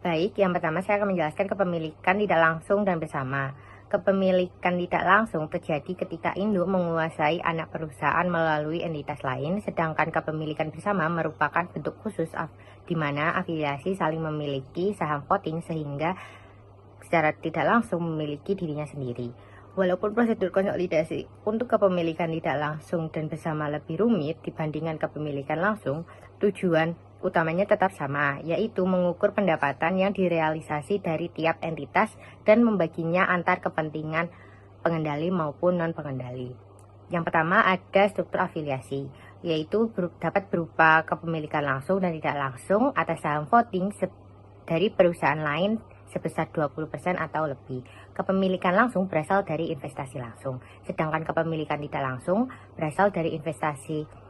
Baik, yang pertama saya akan menjelaskan kepemilikan tidak langsung dan bersama. Kepemilikan tidak langsung terjadi ketika induk menguasai anak perusahaan melalui entitas lain, sedangkan kepemilikan bersama merupakan bentuk khusus di mana afiliasi saling memiliki saham voting sehingga secara tidak langsung memiliki dirinya sendiri. Walaupun prosedur konsolidasi untuk kepemilikan tidak langsung dan bersama lebih rumit dibandingkan kepemilikan langsung, tujuan utamanya tetap sama, yaitu mengukur pendapatan yang direalisasi dari tiap entitas dan membaginya antar kepentingan pengendali maupun non-pengendali. Yang pertama ada struktur afiliasi, yaitu dapat berupa kepemilikan langsung dan tidak langsung atas saham voting dari perusahaan lain sebesar 20% atau lebih. Kepemilikan langsung berasal dari investasi langsung, sedangkan kepemilikan tidak langsung berasal dari investasi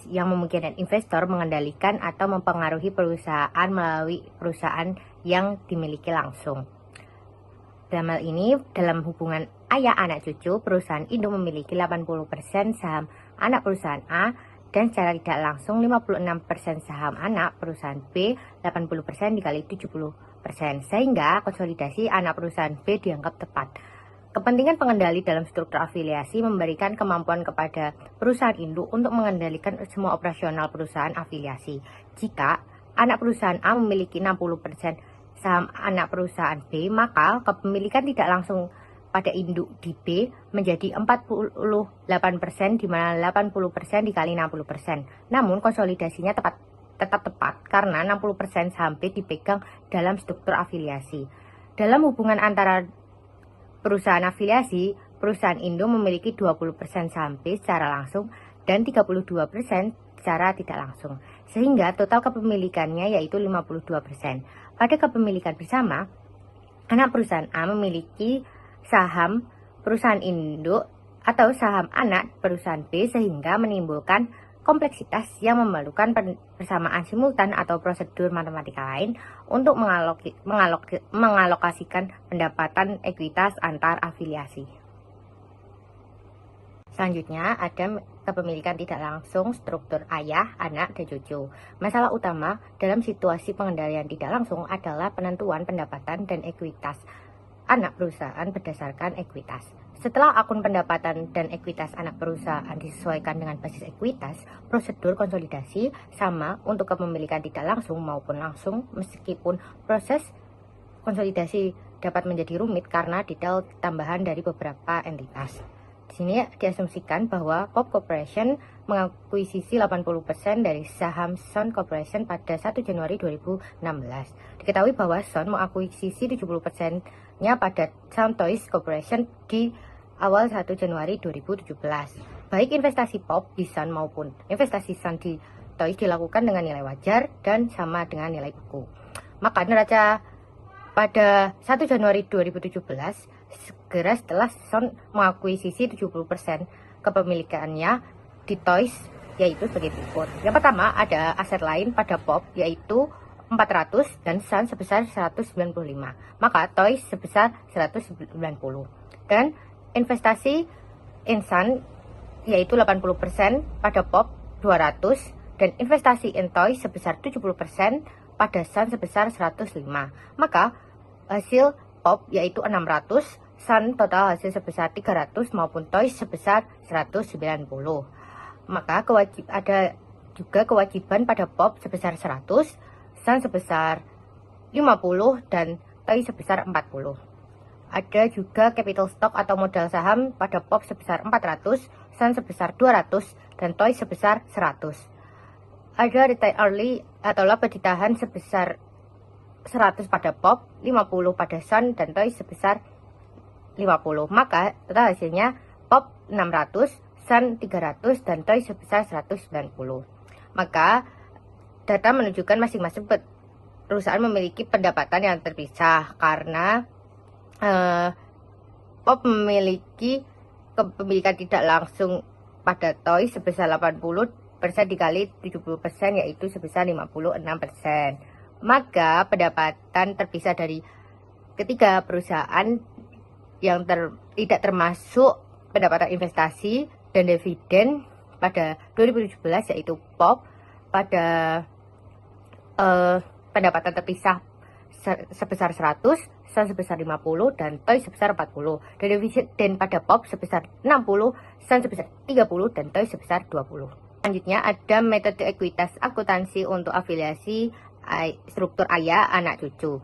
yang memungkinkan investor mengendalikan atau mempengaruhi perusahaan melalui perusahaan yang dimiliki langsung. Dalam hal ini, dalam hubungan ayah anak cucu, perusahaan induk memiliki 80% saham anak perusahaan A, dan secara tidak langsung 56% saham anak perusahaan B, 80% dikali 70%, sehingga konsolidasi anak perusahaan B dianggap tepat. Kepentingan pengendali dalam struktur afiliasi memberikan kemampuan kepada perusahaan induk untuk mengendalikan semua operasional perusahaan afiliasi. Jika anak perusahaan A memiliki 60% saham anak perusahaan B, maka kepemilikan tidak langsung pada induk di B menjadi 48%, di mana 80% dikali 60%. Namun konsolidasinya tetap tepat karena 60% saham B dipegang dalam struktur afiliasi. Dalam hubungan antara perusahaan afiliasi, perusahaan induk memiliki 20% saham B secara langsung dan 32% secara tidak langsung, sehingga total kepemilikannya yaitu 52%. Pada kepemilikan bersama, anak perusahaan A memiliki saham perusahaan induk atau saham anak perusahaan B, sehingga menimbulkan kompleksitas yang memerlukan persamaan simultan atau prosedur matematika lain untuk mengalokasikan pendapatan ekuitas antar afiliasi. Selanjutnya ada kepemilikan tidak langsung, struktur ayah, anak, dan cucu. Masalah utama dalam situasi pengendalian tidak langsung adalah penentuan pendapatan dan ekuitas anak perusahaan berdasarkan ekuitas. Setelah akun pendapatan dan ekuitas anak perusahaan disesuaikan dengan basis ekuitas, prosedur konsolidasi sama untuk kepemilikan tidak langsung maupun langsung, meskipun proses konsolidasi dapat menjadi rumit karena detail tambahan dari beberapa entitas. Di sini diasumsikan bahwa Pop Corporation mengakuisisi 80% dari saham Sun Corporation pada 1 Januari 2016. Diketahui bahwa Sun mengakuisisi 70%-nya pada saham Toys Corporation di awal 1 Januari 2017. Baik investasi Pop di Sun maupun investasi Sun di Toys dilakukan dengan nilai wajar dan sama dengan nilai buku. Maka neraca pada 1 Januari 2017 segera setelah Sun mengakuisisi 70% kepemilikannya di Toys, yaitu sebagai berikut. Yang pertama ada aset lain pada Pop, yaitu 400 dan Sun sebesar 195. Maka Toys sebesar 190. Dan investasi in Sun yaitu 80% pada Pop 200 dan investasi in Toys sebesar 70% pada Sun sebesar 105. Maka hasil Pop yaitu 600, Sun total hasil sebesar 300 maupun Toys sebesar 190. Maka ada juga kewajiban pada Pop sebesar 100, Sun sebesar 50 dan Toys sebesar 40. Ada juga capital stock atau modal saham pada Pop sebesar 400, Sun sebesar 200 dan Toys sebesar 100. Ada retain early atau laba ditahan sebesar 100 pada Pop, 50 pada Sun dan Toys sebesar 50. Maka total hasilnya Pop 600, Sun 300 dan Toys sebesar 190. Maka data menunjukkan masing-masing perusahaan memiliki pendapatan yang terpisah karena Pop memiliki kepemilikan tidak langsung pada Toys sebesar 80% dikali 70% yaitu sebesar 56%. Maka pendapatan terpisah dari ketiga perusahaan yang tidak termasuk pendapatan investasi dan dividen pada 2017 yaitu Pop pada pendapatan terpisah sebesar 100, Sun sebesar 50, dan Toys sebesar 40. Dan dividen pada POP sebesar 60, Sun sebesar 30, dan Toys sebesar 20. Selanjutnya ada metode ekuitas akuntansi untuk afiliasi struktur ayah anak cucu.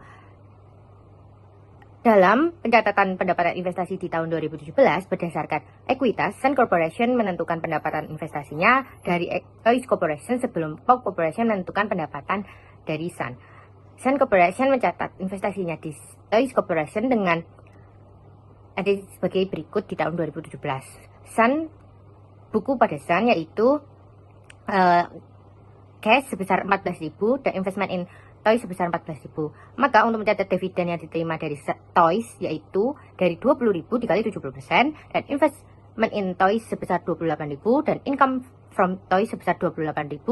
Dalam pencatatan pendapatan investasi di tahun 2017, berdasarkan ekuitas, Sun Corporation menentukan pendapatan investasinya dari Toys Corporation sebelum Pop Corporation menentukan pendapatan dari Sun. Sun Corporation mencatat investasinya di Toys Corporation dengan ada sebagai berikut di tahun 2017. Sun, buku pada Sun yaitu cash sebesar 14.000 dan investment in Toys sebesar 14.000. Maka untuk mencatat dividen yang diterima dari Toys yaitu dari 20.000 dikali 70% dan investment in Toys sebesar 28.000 dan income from Toys sebesar 28.000.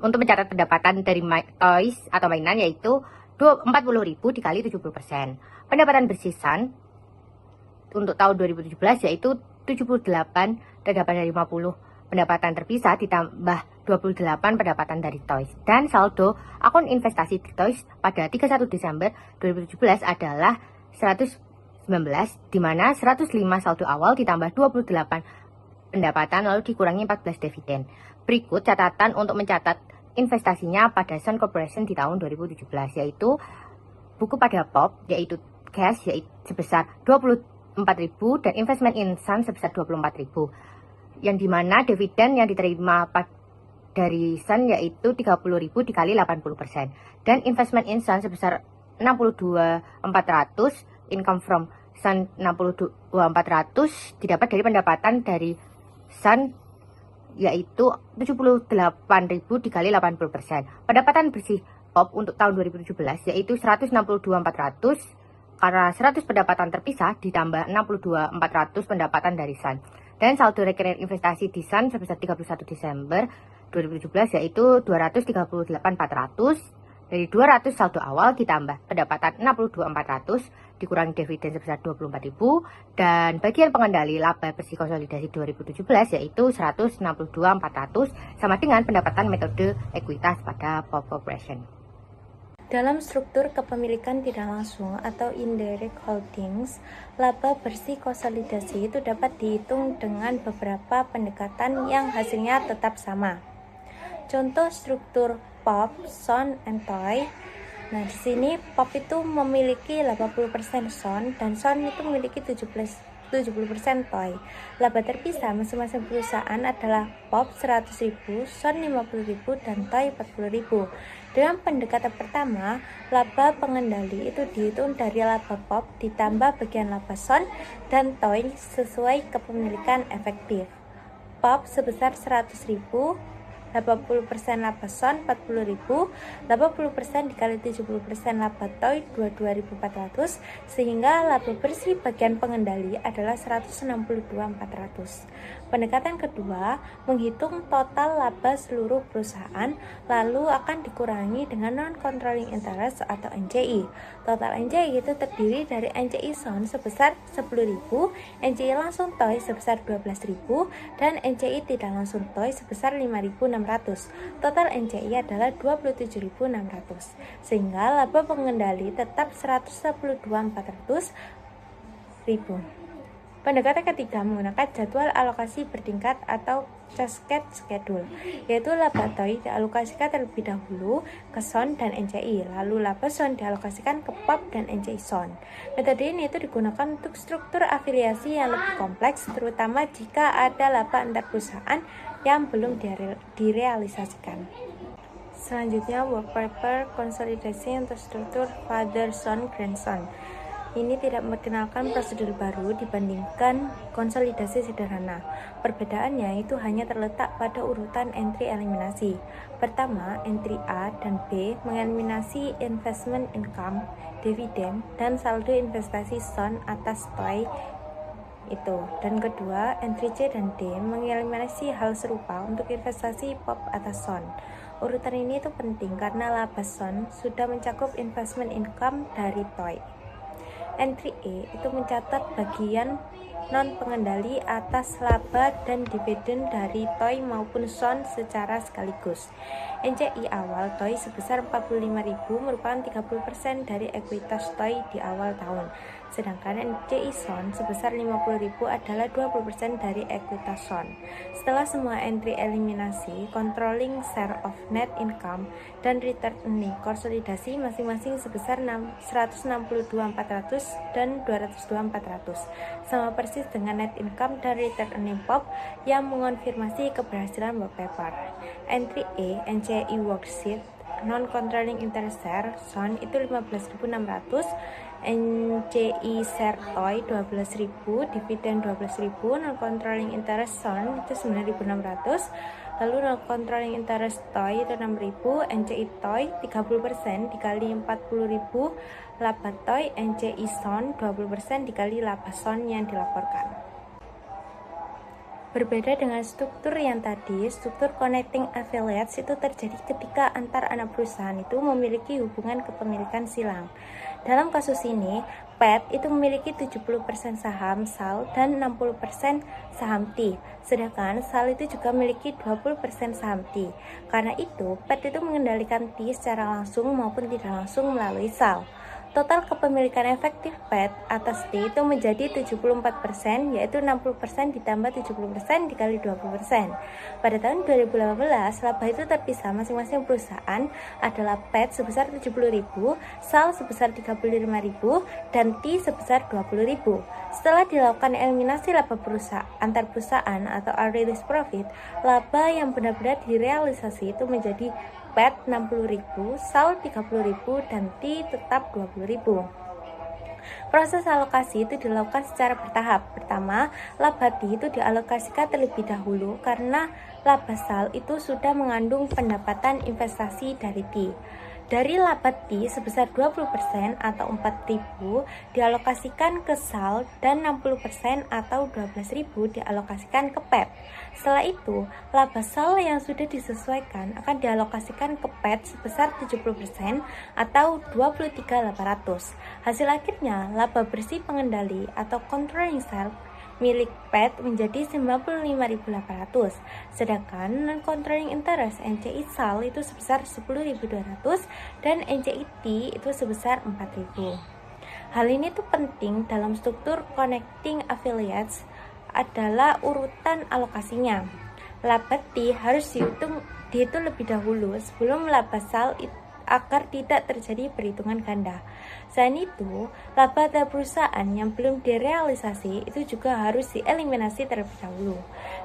Untuk mencatat pendapatan dari Toys atau mainan yaitu 40.000 dikali 70%. Pendapatan bersih Sun untuk tahun 2017 yaitu 78 dari 50 pendapatan terpisah ditambah 28 pendapatan dari Toys. Dan saldo akun investasi di Toys pada 31 Desember 2017 adalah 119, di mana 105 saldo awal ditambah 28 pendapatan lalu dikurangi 14 dividen. Berikut catatan untuk mencatat investasinya pada Sun Corporation di tahun 2017 yaitu buku pada POP yaitu cash yaitu sebesar 24.000 dan investment in Sun sebesar 24.000. Yang dimana dividen yang diterima dari Sun yaitu 30.000 dikali 80% dan investment in Sun sebesar 62.400, income from Sun 62.400 didapat dari pendapatan dari Sun yaitu 78.000 dikali 80%. Pendapatan bersih POP untuk tahun 2017 yaitu 162.400 karena 100 pendapatan terpisah ditambah 62.400 pendapatan dari Sun. Dan saldo recurring investasi di Sun sebesar 31 Desember 2017 yaitu 238.400. Dari 200 saldo awal ditambah pendapatan 62.400 dikurangi dividen sebesar 24.000 dan bagian pengendali laba bersih konsolidasi 2017 yaitu 162.400 sama dengan pendapatan metode ekuitas pada Pop Corporation. Dalam struktur kepemilikan tidak langsung atau indirect holdings, laba bersih konsolidasi itu dapat dihitung dengan beberapa pendekatan yang hasilnya tetap sama. Contoh struktur POP, Sun, and Toy. Nah, di sini POP itu memiliki 80% Sun dan Sun itu memiliki 70% Toy. Laba terpisah masing-masing perusahaan adalah POP 100.000, Sun 50.000, dan Toy 40.000. Dengan pendekatan pertama, laba pengendali itu dihitung dari laba POP ditambah bagian laba Sun dan Toy sesuai kepemilikan efektif. POP sebesar 100.000, 80% laba Sun 40.000, 80% dikali 70% laba Toy 22.400 sehingga laba bersih bagian pengendali adalah 162.400. Pendekatan kedua menghitung total laba seluruh perusahaan lalu akan dikurangi dengan non-controlling interest atau NCI. Total NCI itu terdiri dari NCI Sun sebesar 10.000, NCI langsung Toy sebesar 12.000 dan NCI tidak langsung Toy sebesar 5.600. Total NCI adalah 27.600 sehingga laba pengendali tetap 162.400.000. Pendekatan ketiga menggunakan jadwal alokasi bertingkat atau cascade schedule, yaitu laba Toy dialokasikan terlebih dahulu ke Sun dan NCI, lalu laba Sun dialokasikan ke POP dan NCI Sun. Metode ini itu digunakan untuk struktur afiliasi yang lebih kompleks, terutama jika ada laba antar perusahaan yang belum direalisasikan. Selanjutnya, work paper konsolidasi untuk struktur father son grandson. Ini tidak memperkenalkan prosedur baru dibandingkan konsolidasi sederhana. Perbedaannya itu hanya terletak pada urutan entry eliminasi. Pertama, entry A dan B mengeliminasi investment income, dividen, dan saldo investasi Sun atas Toy itu. Dan kedua, entry C dan D mengeliminasi hal serupa untuk investasi POP atas Sun. Urutan ini itu penting karena laba Sun sudah mencakup investment income dari Toy. Entry E itu mencatat bagian non-pengendali atas laba dan dividen dari TOI maupun SON secara sekaligus. NCI awal TOI sebesar 45.000 merupakan 30% dari ekuitas TOI di awal tahun. Sedangkan NCI SON sebesar 50.000 adalah 20% dari ekuitas SON. Setelah semua entry eliminasi, controlling share of net income dan return earning konsolidasi masing-masing sebesar 162.400 dan 202.400, sama persis dengan net income dan return earning POP yang mengonfirmasi keberhasilan work paper. Entry E, NCI worksheet, non-controlling interest share, SON itu 15.600, NCI share TOI 12.000, dividen 12.000, non-controlling interest SON itu 9.600, lalu non-controlling interest TOI itu 6.000, NCI TOI 30% dikali 40.000, laba TOI, NCI SON 20% dikali laba SON yang dilaporkan. Berbeda dengan struktur yang tadi, struktur connecting affiliates itu terjadi ketika antar anak perusahaan itu memiliki hubungan kepemilikan silang. Dalam kasus ini, PET itu memiliki 70% saham SAL dan 60% saham T, sedangkan SAL itu juga memiliki 20% saham T. Karena itu, PET itu mengendalikan T secara langsung maupun tidak langsung melalui SAL. Total kepemilikan efektif PET atas T itu menjadi 74%, yaitu 60% ditambah 70% dikali 20%. Pada tahun 2018, laba itu terpisah masing-masing perusahaan adalah PET sebesar 70.000, SAL sebesar 35.000, dan T sebesar 20.000. Setelah dilakukan eliminasi laba perusahaan antar perusahaan atau unrealized profit, laba yang benar-benar direalisasi itu menjadi PET 60.000, SAL 30.000, dan T tetap 20.000. Proses alokasi itu dilakukan secara bertahap. Pertama, laba T itu dialokasikan terlebih dahulu karena laba SAL itu sudah mengandung pendapatan investasi dari T. Dari laba T sebesar 20% atau 4.000 dialokasikan ke SAL dan 60% atau 12.000 dialokasikan ke PET. Setelah itu, laba SAL yang sudah disesuaikan akan dialokasikan ke PET sebesar 70% atau 23.800. Hasil akhirnya, laba bersih pengendali atau controlling share milik PET menjadi 95.800, sedangkan non-controlling interest NCI SAL itu sebesar 10.200 dan NCI T itu sebesar 4.000. Hal ini tuh penting dalam struktur connecting affiliates adalah urutan alokasinya. Laba T harus dihitung lebih dahulu sebelum laba SAL agar tidak terjadi perhitungan ganda. Selain itu, laba dari perusahaan yang belum direalisasi itu juga harus dieliminasi terlebih dahulu,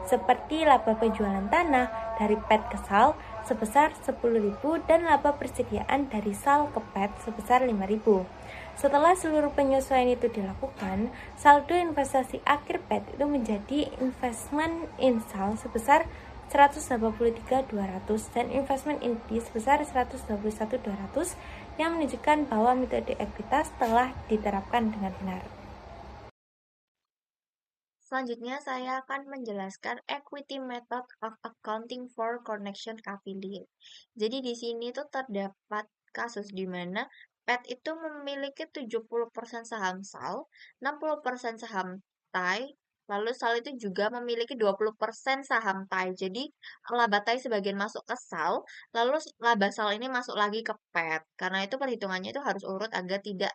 seperti laba penjualan tanah dari PET ke SAL sebesar 10.000 dan laba persediaan dari SAL ke PET sebesar 5.000. Setelah seluruh penyesuaian itu dilakukan, saldo investasi akhir PET itu menjadi investment in SAL sebesar 183.200 dan investment in T sebesar 121.200 yang menunjukkan bahwa metode ekuitas telah diterapkan dengan benar. Selanjutnya, saya akan menjelaskan equity method of accounting for connection affiliate. Jadi di sini tuh terdapat kasus di mana PET itu memiliki 70% saham SAL, 60% saham TAI, lalu SAL itu juga memiliki 20% saham TAI. Jadi laba TAI sebagian masuk ke SAL, lalu laba SAL ini masuk lagi ke PET. Karena itu perhitungannya itu harus urut agar tidak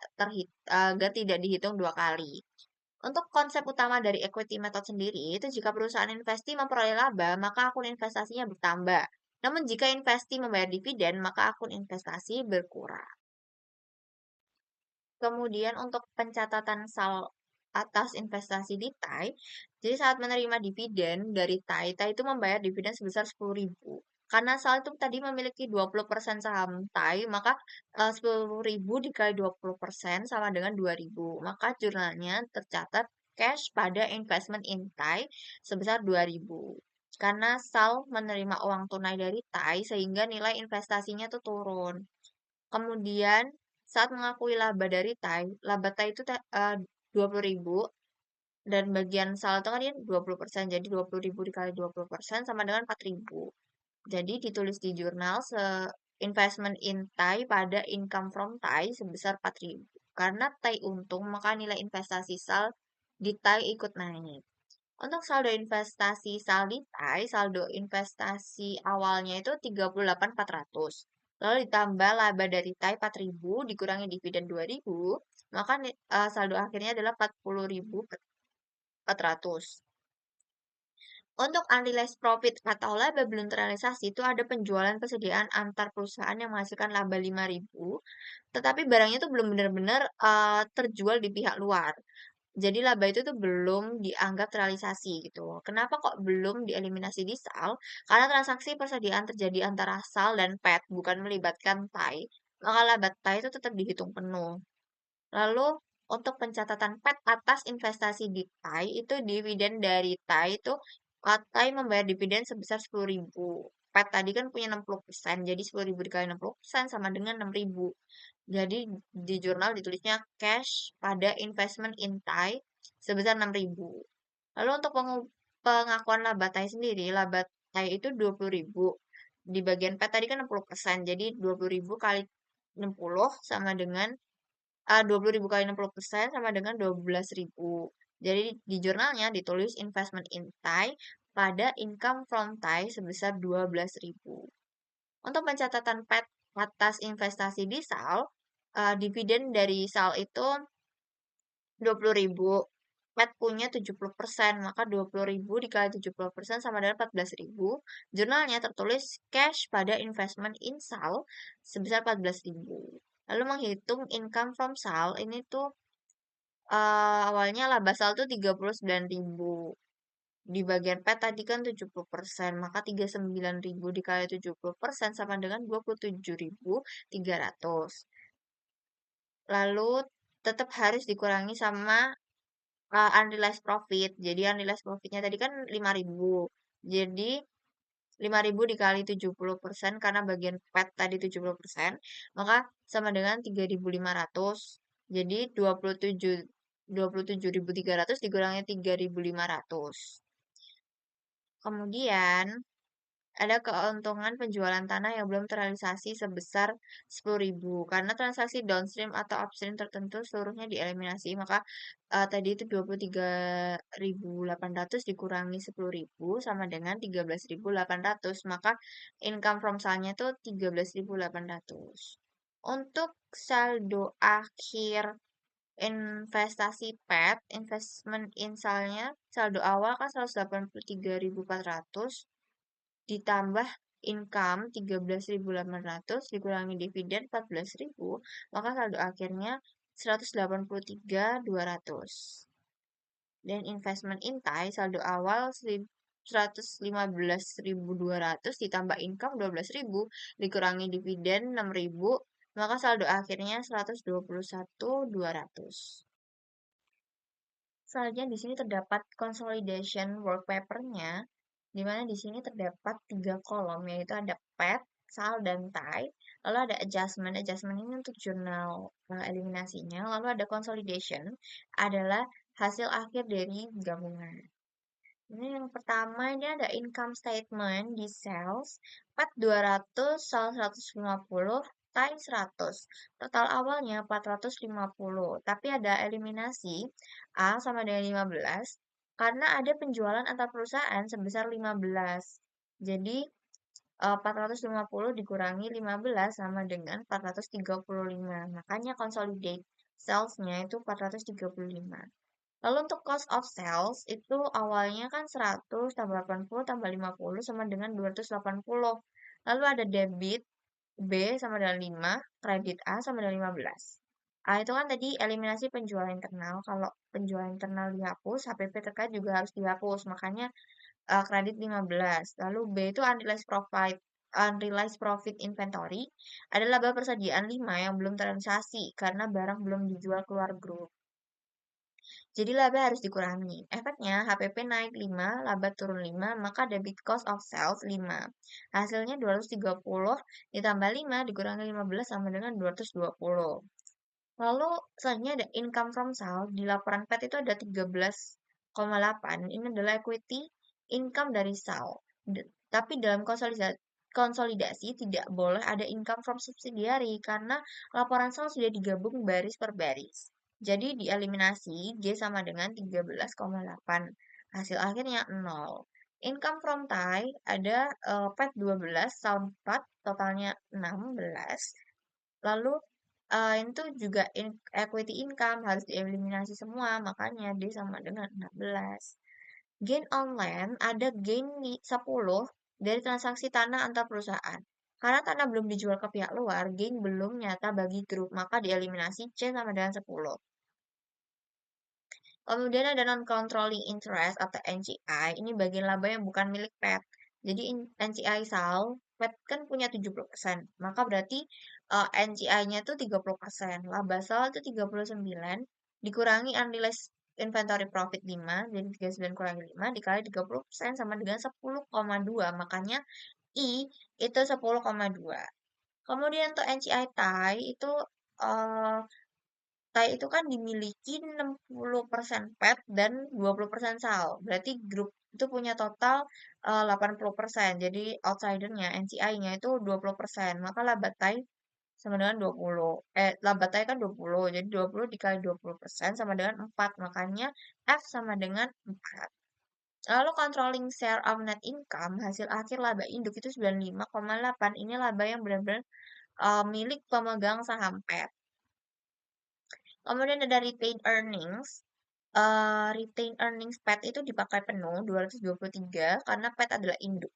dihitung dua kali. Untuk konsep utama dari equity method sendiri, itu jika perusahaan investi memperoleh laba, maka akun investasinya bertambah. Namun jika investi membayar dividen, maka akun investasi berkurang. Kemudian untuk pencatatan SAL atas investasi di TAI, jadi saat menerima dividen dari TAI, TAI itu membayar dividen sebesar 10.000. Karena SAL itu tadi memiliki 20% saham TAI, maka 10.000 dikali 20% sama dengan 2.000. Maka jurnalnya tercatat cash pada investment in TAI sebesar 2.000. Karena SAL menerima uang tunai dari TAI sehingga nilai investasinya tuh turun. Kemudian saat mengakui laba dari TAI, laba TAI itu 20.000 dan bagian SAL itu kan dia 20%, jadi 20.000 dikali 20% sama dengan 4.000. Jadi ditulis di jurnal investment in TAI pada income from TAI sebesar 4.000. Karena TAI untung, maka nilai investasi SAL di TAI ikut naik. Untuk saldo investasi SAL di TAI, saldo investasi awalnya itu 38.400. Lalu ditambah laba dari TAI 4.000 dikurangi dividen 2.000, maka saldo akhirnya adalah 40.400. Untuk unrealized profit atau laba belum terrealisasi itu ada penjualan persediaan antar perusahaan yang menghasilkan laba 5.000, tetapi barangnya itu belum benar-benar terjual di pihak luar. Jadi laba itu tuh belum dianggap terrealisasi gitu. Kenapa kok belum dieliminasi di SAL? Karena transaksi persediaan terjadi antara SAL dan PET, bukan melibatkan TAI. Maka laba TAI itu tetap dihitung penuh. Lalu untuk pencatatan PET atas investasi di TAI itu dividen dari TAI itu TAI membayar dividen sebesar 10.000. PET tadi kan punya 60%, jadi 10.000 dikali 60% sama dengan 6.000. Jadi di jurnal ditulisnya cash pada investment in TAI sebesar 6.000. Lalu untuk pengakuan laba TAI sendiri, laba TAI itu 20.000. Di bagian PET tadi kan 60%, jadi 20.000 kali 60 sama dengan 20.000 kali 60% sama dengan 12.000. Jadi di jurnalnya ditulis investment in TAI pada income from TAI sebesar 12.000. Untuk pencatatan PET atas investasi di SAL, dividen dari SAL itu 20.000. PET punya 70%, maka 20.000 dikali 70% sama dengan 14.000. Jurnalnya tertulis cash pada investment in SAL sebesar 14.000. Lalu menghitung income from SAL, ini tuh awalnya laba SAL tuh 39.000. Di bagian P tadi kan 70%, maka 39.000 dikali 70% sama dengan 27.300. Lalu tetap harus dikurangi sama unrealized profit. Jadi unrealized profitnya tadi kan 5.000. Jadi 5.000 dikali 70% karena bagian PET tadi 70%, maka sama dengan 3.500. Jadi 27.300 dikurangi 3.500. Kemudian ada keuntungan penjualan tanah yang belum terrealisasi sebesar 10.000 karena transaksi downstream atau upstream tertentu seluruhnya dieliminasi, maka tadi itu 23.800 dikurangi 10.000 sama dengan 13.800, maka income from salnya itu 13.800. Untuk saldo akhir investasi PET, investment in salnya, saldo awal kan 183.400 ditambah income 13.800 dikurangi dividen 14.000, maka saldo akhirnya 183.200. Dan investment in TAI saldo awal 115.200 ditambah income 12.000 dikurangi dividen 6.000, maka saldo akhirnya 121.200. Selanjutnya di sini terdapat consolidation work paper-nya, di mana di sini terdapat 3 kolom, yaitu ada PET, SAL, dan TAI. Lalu ada adjustment. Adjustment ini untuk jurnal eliminasinya. Lalu ada consolidation, adalah hasil akhir dari gabungan. Ini yang pertama, ini ada income statement di sales, PET 200, SAL 150, TAI 100. Total awalnya 450, tapi ada eliminasi A sama dengan 15 karena ada penjualan antar perusahaan sebesar 15. Jadi 450 dikurangi 15 sama dengan 435. Makanya consolidate sales-nya itu 435. Lalu untuk cost of sales itu awalnya kan 100 tambah 80 tambah 50 sama dengan 280. Lalu ada debit B sama dengan 5, kredit A sama dengan 15. A itu kan tadi eliminasi penjualan internal. Kalau penjualan internal dihapus, HPP terkait juga harus dihapus. Makanya kredit 15. Lalu B itu unrealized profit inventory. Ada laba persediaan 5 yang belum terrealisasi karena barang belum dijual keluar grup. Jadi laba harus dikurangi. Efeknya HPP naik 5, laba turun 5, maka debit cost of sales 5. Hasilnya 230 ditambah 5 dikurangi 15 sama dengan 220. Lalu selanjutnya ada income from sale. Di laporan PET itu ada 13,8. Ini adalah equity income dari sale. Tapi dalam konsolidasi tidak boleh ada income from subsidiary karena laporan sel sudah digabung baris per baris. Jadi dieliminasi G sama dengan 13,8. Hasil akhirnya 0. Income from Thai ada PET 12, Sound 4, totalnya 16. Lalu itu juga equity income harus dieliminasi semua, makanya D sama dengan 16. Gain online ada gain 10 dari transaksi tanah antar perusahaan. Karena tanah belum dijual ke pihak luar, gain belum nyata bagi grup, maka dieliminasi C sama dengan 10. Kemudian ada non-controlling interest atau NCI, ini bagian laba yang bukan milik PET. Jadi NCI SAL, PET kan punya 70%, maka berarti NCI-nya itu 30%. Laba SAL itu 39, dikurangi unrealized inventory profit 5, jadi 39 kurangi 5, dikali 30% sama dengan 10,2, makanya I itu 10,2. Kemudian untuk NCI Thai itu eh, Thai itu kan dimiliki 60% PET dan 20% SAL. Berarti grup itu punya total 80%. Jadi outsidernya, NCI-nya itu 20%. Maka laba Thai sama dengan 20. Laba Thai kan 20. Jadi 20 dikali 20% sama dengan 4. Makanya F sama dengan 4. Lalu controlling share of net income, hasil akhir laba induk itu 95,8. Ini laba yang benar-benar milik pemegang saham PET. Kemudian ada retained earnings. Retained earnings PET itu dipakai penuh 223 karena PET adalah induk.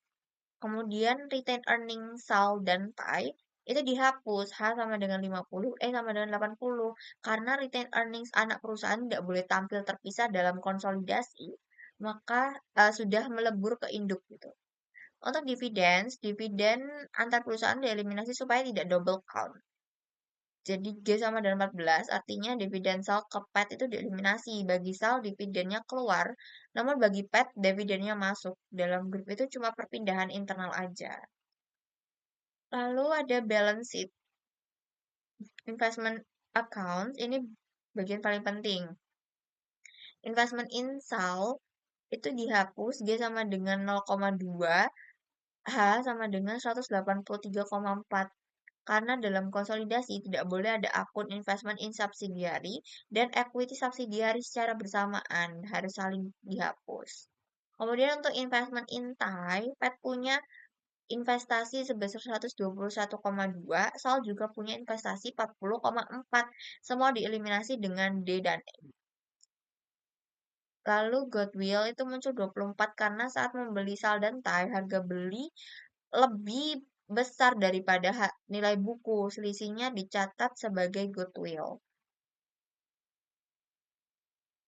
Kemudian retained earnings SAL dan TAI itu dihapus H sama dengan 50, E sama dengan 80 karena retained earnings anak perusahaan tidak boleh tampil terpisah dalam konsolidasi, maka sudah melebur ke induk gitu. Untuk dividen antar perusahaan dieliminasi supaya tidak double count. Jadi G sama dengan 14, artinya dividen sal ke PET itu dieliminasi. Bagi sal, dividennya keluar, namun bagi PET, dividennya masuk. Dalam grup itu cuma perpindahan internal aja. Lalu ada balance sheet. Investment account, ini bagian paling penting. Investment in sal, itu dihapus, G sama dengan 0,2, H sama dengan 183,4. Karena dalam konsolidasi tidak boleh ada akun investment in subsidiary dan equity subsidiary secara bersamaan, harus saling dihapus. Kemudian untuk investment in Thai, PET punya investasi sebesar 121,2, SAL juga punya investasi 40,4. Semua dieliminasi dengan D dan E. Lalu goodwill itu muncul 24 karena saat membeli SAL dan Thai, harga beli lebih besar daripada nilai buku. Selisihnya dicatat sebagai goodwill.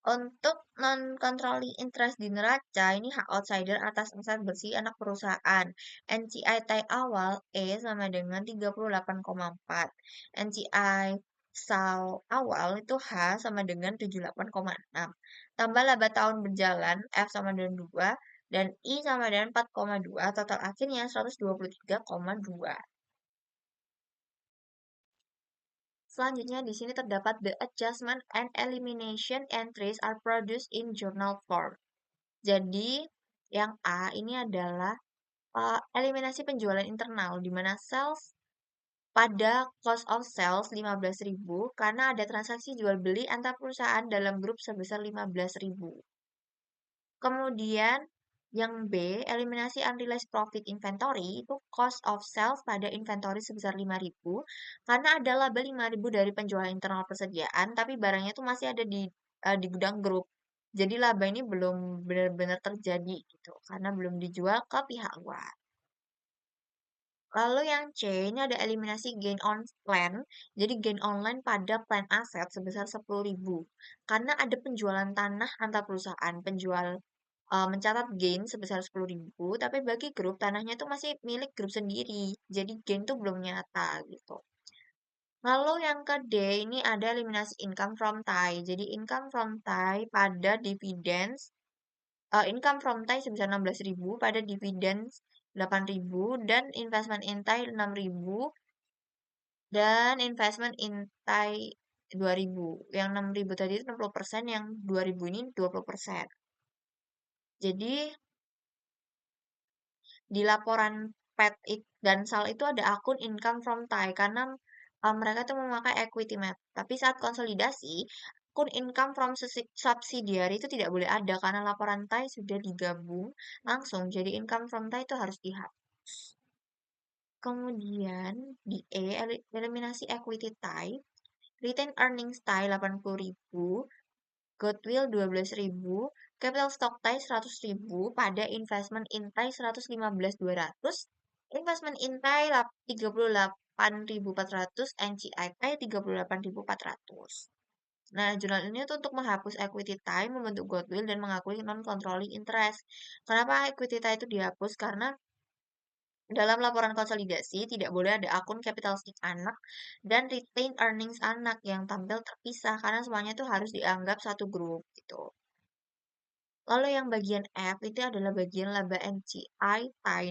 Untuk non-controlling interest di neraca, ini hak outsider atas aset bersih anak perusahaan. NCI Thai awal E sama dengan 38,4. NCI SAL awal itu H sama dengan 78,6. Tambah laba tahun berjalan F sama dengan 2 dan I sama dengan 4,2. Total akhirnya 123,2. Selanjutnya di sini terdapat the adjustment and elimination entries are produced in journal form. Jadi yang A ini adalah eliminasi penjualan internal di mana sales pada cost of sales 15.000 karena ada transaksi jual beli antar perusahaan dalam grup sebesar 15.000. Kemudian yang B, eliminasi unrealized profit inventory itu cost of sales pada inventory sebesar 5.000 karena ada laba 5.000 dari penjualan internal persediaan tapi barangnya itu masih ada di gudang grup. Jadi laba ini belum benar-benar terjadi gitu karena belum dijual ke pihak luar. Lalu yang C ini ada eliminasi gain on plan. Jadi gain online pada plan aset sebesar 10.000 karena ada penjualan tanah antar perusahaan, penjual mencatat gain sebesar 10.000, tapi bagi grup tanahnya itu masih milik grup sendiri. Jadi gain itu belum nyata gitu. Lalu yang ke D ini ada eliminasi income from Thai. Jadi income from Thai pada dividends, income from Thai sebesar 16.000 pada dividends 8.000 dan investment in Thai 6.000 dan investment in Thai 2.000. Yang 6.000 tadi itu 60%, yang 2.000 ini 20%. Jadi di laporan dan SAL itu ada akun income from Thai karena mereka tuh memakai equity method. Tapi saat konsolidasi, akun income from subsidiary itu tidak boleh ada karena laporan Thai sudah digabung langsung. Jadi income from Thai itu harus dihapus. Kemudian di eliminasi equity Thai, retain earnings Thai 80.000, goodwill 12.000, capital stock Thai 100.000, pada investment in Thai 115.200, investment in Thai 38.400, NCI Thai 38.400. Nah, jurnal ini tuh untuk menghapus equity Thai, membentuk goodwill, dan mengakui non-controlling interest. Kenapa equity Thai itu dihapus? Karena dalam laporan konsolidasi tidak boleh ada akun capital stock anak dan retain earnings anak yang tampil terpisah karena semuanya itu harus dianggap satu grup gitu. Lalu yang bagian F itu adalah bagian laba NCI Thai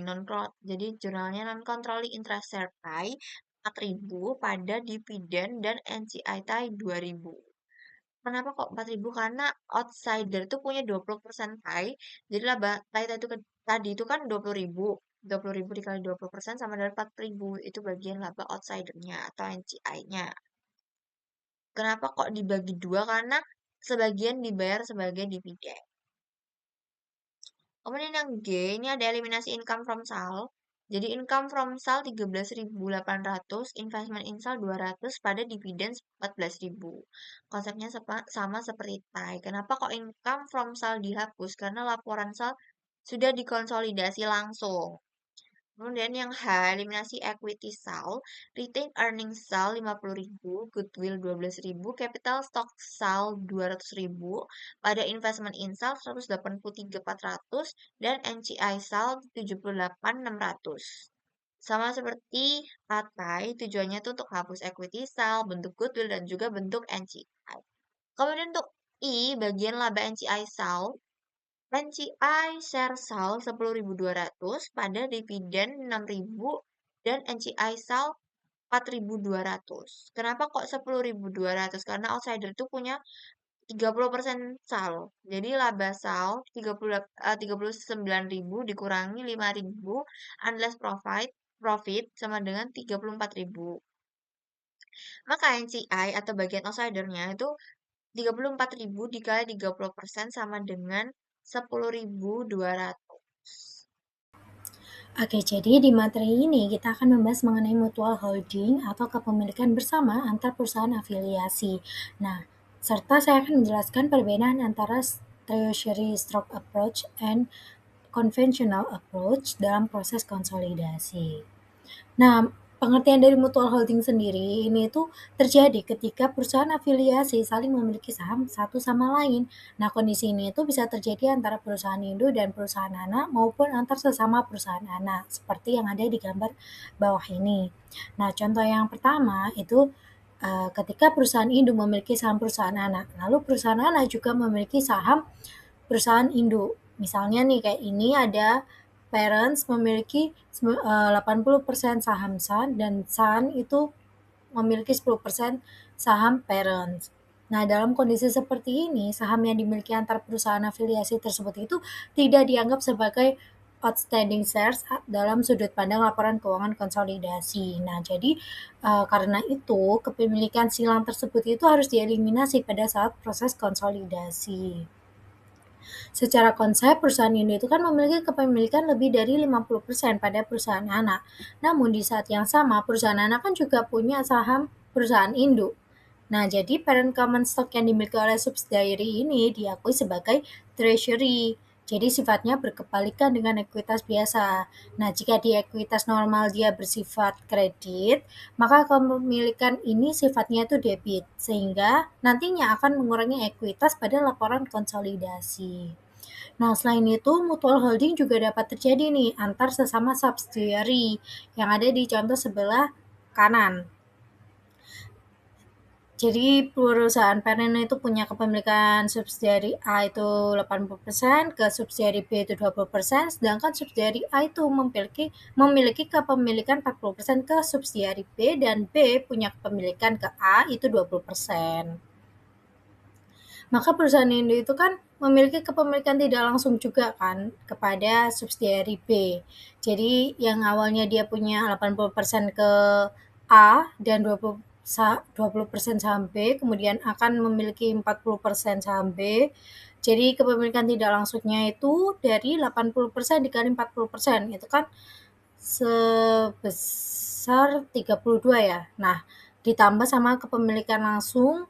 jadi jurnalnya non controlling interest share Thai 4.000 pada dividen dan NCI Thai 2.000. Kenapa kok 4.000? Karena outsider itu punya 20% Thai. Jadi laba Thai tadi itu kan 20.000. 20.000 dikali 20% sama dengan 4.000. Itu bagian laba outsidernya atau NCI-nya. Kenapa kok dibagi dua? Karena sebagian dibayar sebagai dividen. Kemudian yang G, ini ada eliminasi income from SAL. Jadi income from SAL 13.800, investment in SAL 200, pada dividen 14.000. Konsepnya sama seperti Thai. Kenapa kok income from SAL dihapus? Karena laporan SAL sudah dikonsolidasi langsung. Kemudian yang H, eliminasi equity SAL, retain earnings SAL 50.000, goodwill 12.000, capital stock SAL 200.000, pada investment in SAL 183.400, dan NCI SAL 78.600. Sama seperti Patai, tujuannya itu untuk hapus equity SAL, bentuk goodwill, dan juga bentuk NCI. Kemudian untuk I, bagian laba NCI SAL, NCI share SAL 10.200 pada dividen 6.000 dan NCI SAL 4.200. Kenapa kok 10.200? Karena outsider itu punya 30% SAL. Jadi laba SAL 39.000 dikurangi 5.000 unless profit sama dengan 34.000. Maka NCI atau bagian outsidernya itu 34.000 dikali 30% sama dengan 10.200. Oke, jadi di materi ini kita akan membahas mengenai mutual holding atau kepemilikan bersama antar perusahaan afiliasi. Nah, serta saya akan menjelaskan perbedaan antara treasury stock approach and conventional approach dalam proses konsolidasi. Nah, pengertian dari mutual holding sendiri ini itu terjadi ketika perusahaan afiliasi saling memiliki saham satu sama lain. Nah, kondisi ini itu bisa terjadi antara perusahaan induk dan perusahaan anak maupun antar sesama perusahaan anak, seperti yang ada di gambar bawah ini. Nah, contoh yang pertama itu ketika perusahaan induk memiliki saham perusahaan anak, lalu perusahaan anak juga memiliki saham perusahaan induk. Misalnya nih kayak ini ada parents memiliki 80% saham Sun dan Sun itu memiliki 10% saham parents. Nah, dalam kondisi seperti ini, saham yang dimiliki antar perusahaan afiliasi tersebut itu tidak dianggap sebagai outstanding shares dalam sudut pandang laporan keuangan konsolidasi. Nah, jadi karena itu kepemilikan silang tersebut itu harus dieliminasi pada saat proses konsolidasi. Secara konsep, perusahaan induk itu kan memiliki kepemilikan lebih dari 50% pada perusahaan anak. Namun di saat yang sama, perusahaan anak kan juga punya saham perusahaan induk. Nah, jadi parent common stock yang dimiliki oleh subsidiary ini diakui sebagai treasury. Jadi sifatnya berkebalikan dengan ekuitas biasa. Nah, jika di ekuitas normal dia bersifat kredit, maka kepemilikan ini sifatnya itu debit, sehingga nantinya akan mengurangi ekuitas pada laporan konsolidasi. Nah, selain itu, mutual holding juga dapat terjadi nih antar sesama subsidiary yang ada di contoh sebelah kanan. Jadi perusahaan parent itu punya kepemilikan subsidiary A itu 80%, ke subsidiary B itu 20%, sedangkan subsidiary A itu memiliki kepemilikan 40% ke subsidiary B dan B punya kepemilikan ke A itu 20%. Maka perusahaan Indo itu kan memiliki kepemilikan tidak langsung juga kan kepada subsidiary B. Jadi yang awalnya dia punya 80% ke A dan 20% saham B, kemudian akan memiliki 40% saham B. Jadi kepemilikan tidak langsungnya itu dari 80% dikali 40%, itu kan sebesar 32 ya. Nah, ditambah sama kepemilikan langsung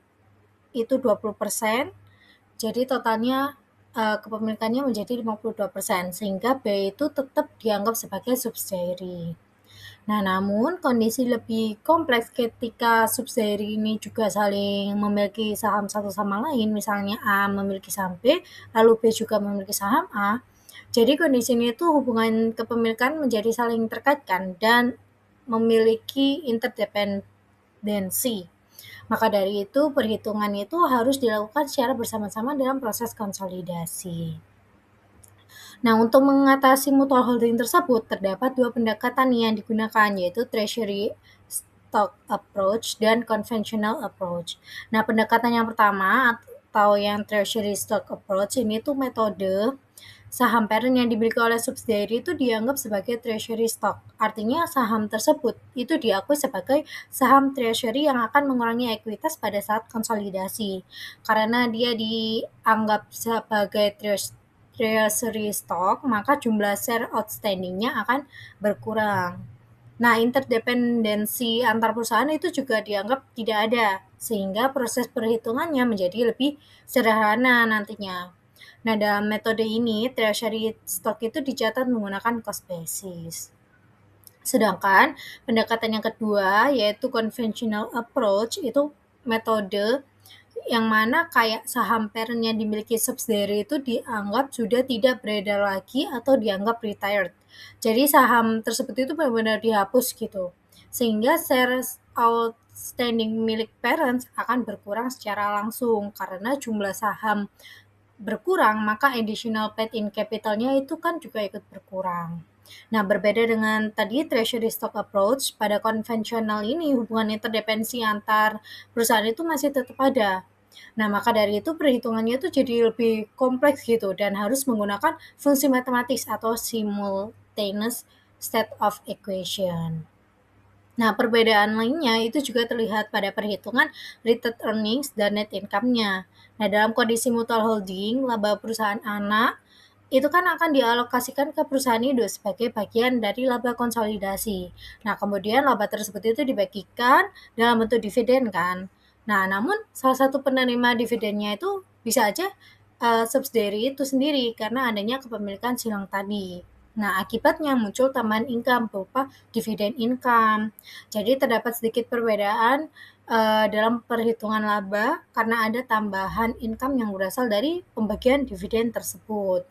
itu 20%, jadi totalnya kepemilikannya menjadi 52%, sehingga B itu tetap dianggap sebagai subsidiary. Nah, namun kondisi lebih kompleks ketika subsidiary ini juga saling memiliki saham satu sama lain, misalnya A memiliki saham B, lalu B juga memiliki saham A. Jadi kondisi ini tuh hubungan kepemilikan menjadi saling terkaitkan dan memiliki interdependensi. Maka dari itu, perhitungan itu harus dilakukan secara bersama-sama dalam proses konsolidasi. Nah, untuk mengatasi mutual holding tersebut, terdapat dua pendekatan yang digunakan, yaitu treasury stock approach dan conventional approach. Nah, pendekatan yang pertama atau yang treasury stock approach ini tuh metode saham parent yang dimiliki oleh subsidiary itu dianggap sebagai treasury stock. Artinya saham tersebut itu diakui sebagai saham treasury yang akan mengurangi ekuitas pada saat konsolidasi. Karena dia dianggap sebagai treasury stock, maka jumlah share outstanding-nya akan berkurang. Nah, interdependensi antar perusahaan itu juga dianggap tidak ada, sehingga proses perhitungannya menjadi lebih sederhana nantinya. Nah, dalam metode ini, treasury stock itu dicatat menggunakan cost basis. Sedangkan pendekatan yang kedua, yaitu conventional approach, itu metode yang mana kayak saham parent yang dimiliki subsidiary itu dianggap sudah tidak beredar lagi atau dianggap retired. Jadi saham tersebut itu benar-benar dihapus gitu. Sehingga shares outstanding milik parents akan berkurang secara langsung karena jumlah saham berkurang, maka additional paid-in capital-nya itu kan juga ikut berkurang. Nah, berbeda dengan tadi treasury stock approach, pada konvensional ini hubungan interdependensi antar perusahaan itu masih tetap ada. Nah, maka dari itu perhitungannya itu jadi lebih kompleks gitu dan harus menggunakan fungsi matematis atau simultaneous state of equation. Nah, perbedaan lainnya itu juga terlihat pada perhitungan retained earnings dan net income-nya. Nah, dalam kondisi mutual holding, laba perusahaan anak itu kan akan dialokasikan ke perusahaan induk sebagai bagian dari laba konsolidasi. Nah, kemudian laba tersebut itu dibagikan dalam bentuk dividen kan. Nah, namun salah satu penerima dividennya itu bisa aja subsidiary itu sendiri karena adanya kepemilikan silang tadi. Nah, akibatnya muncul tambahan income berupa dividen income. Jadi terdapat sedikit perbedaan dalam perhitungan laba karena ada tambahan income yang berasal dari pembagian dividen tersebut.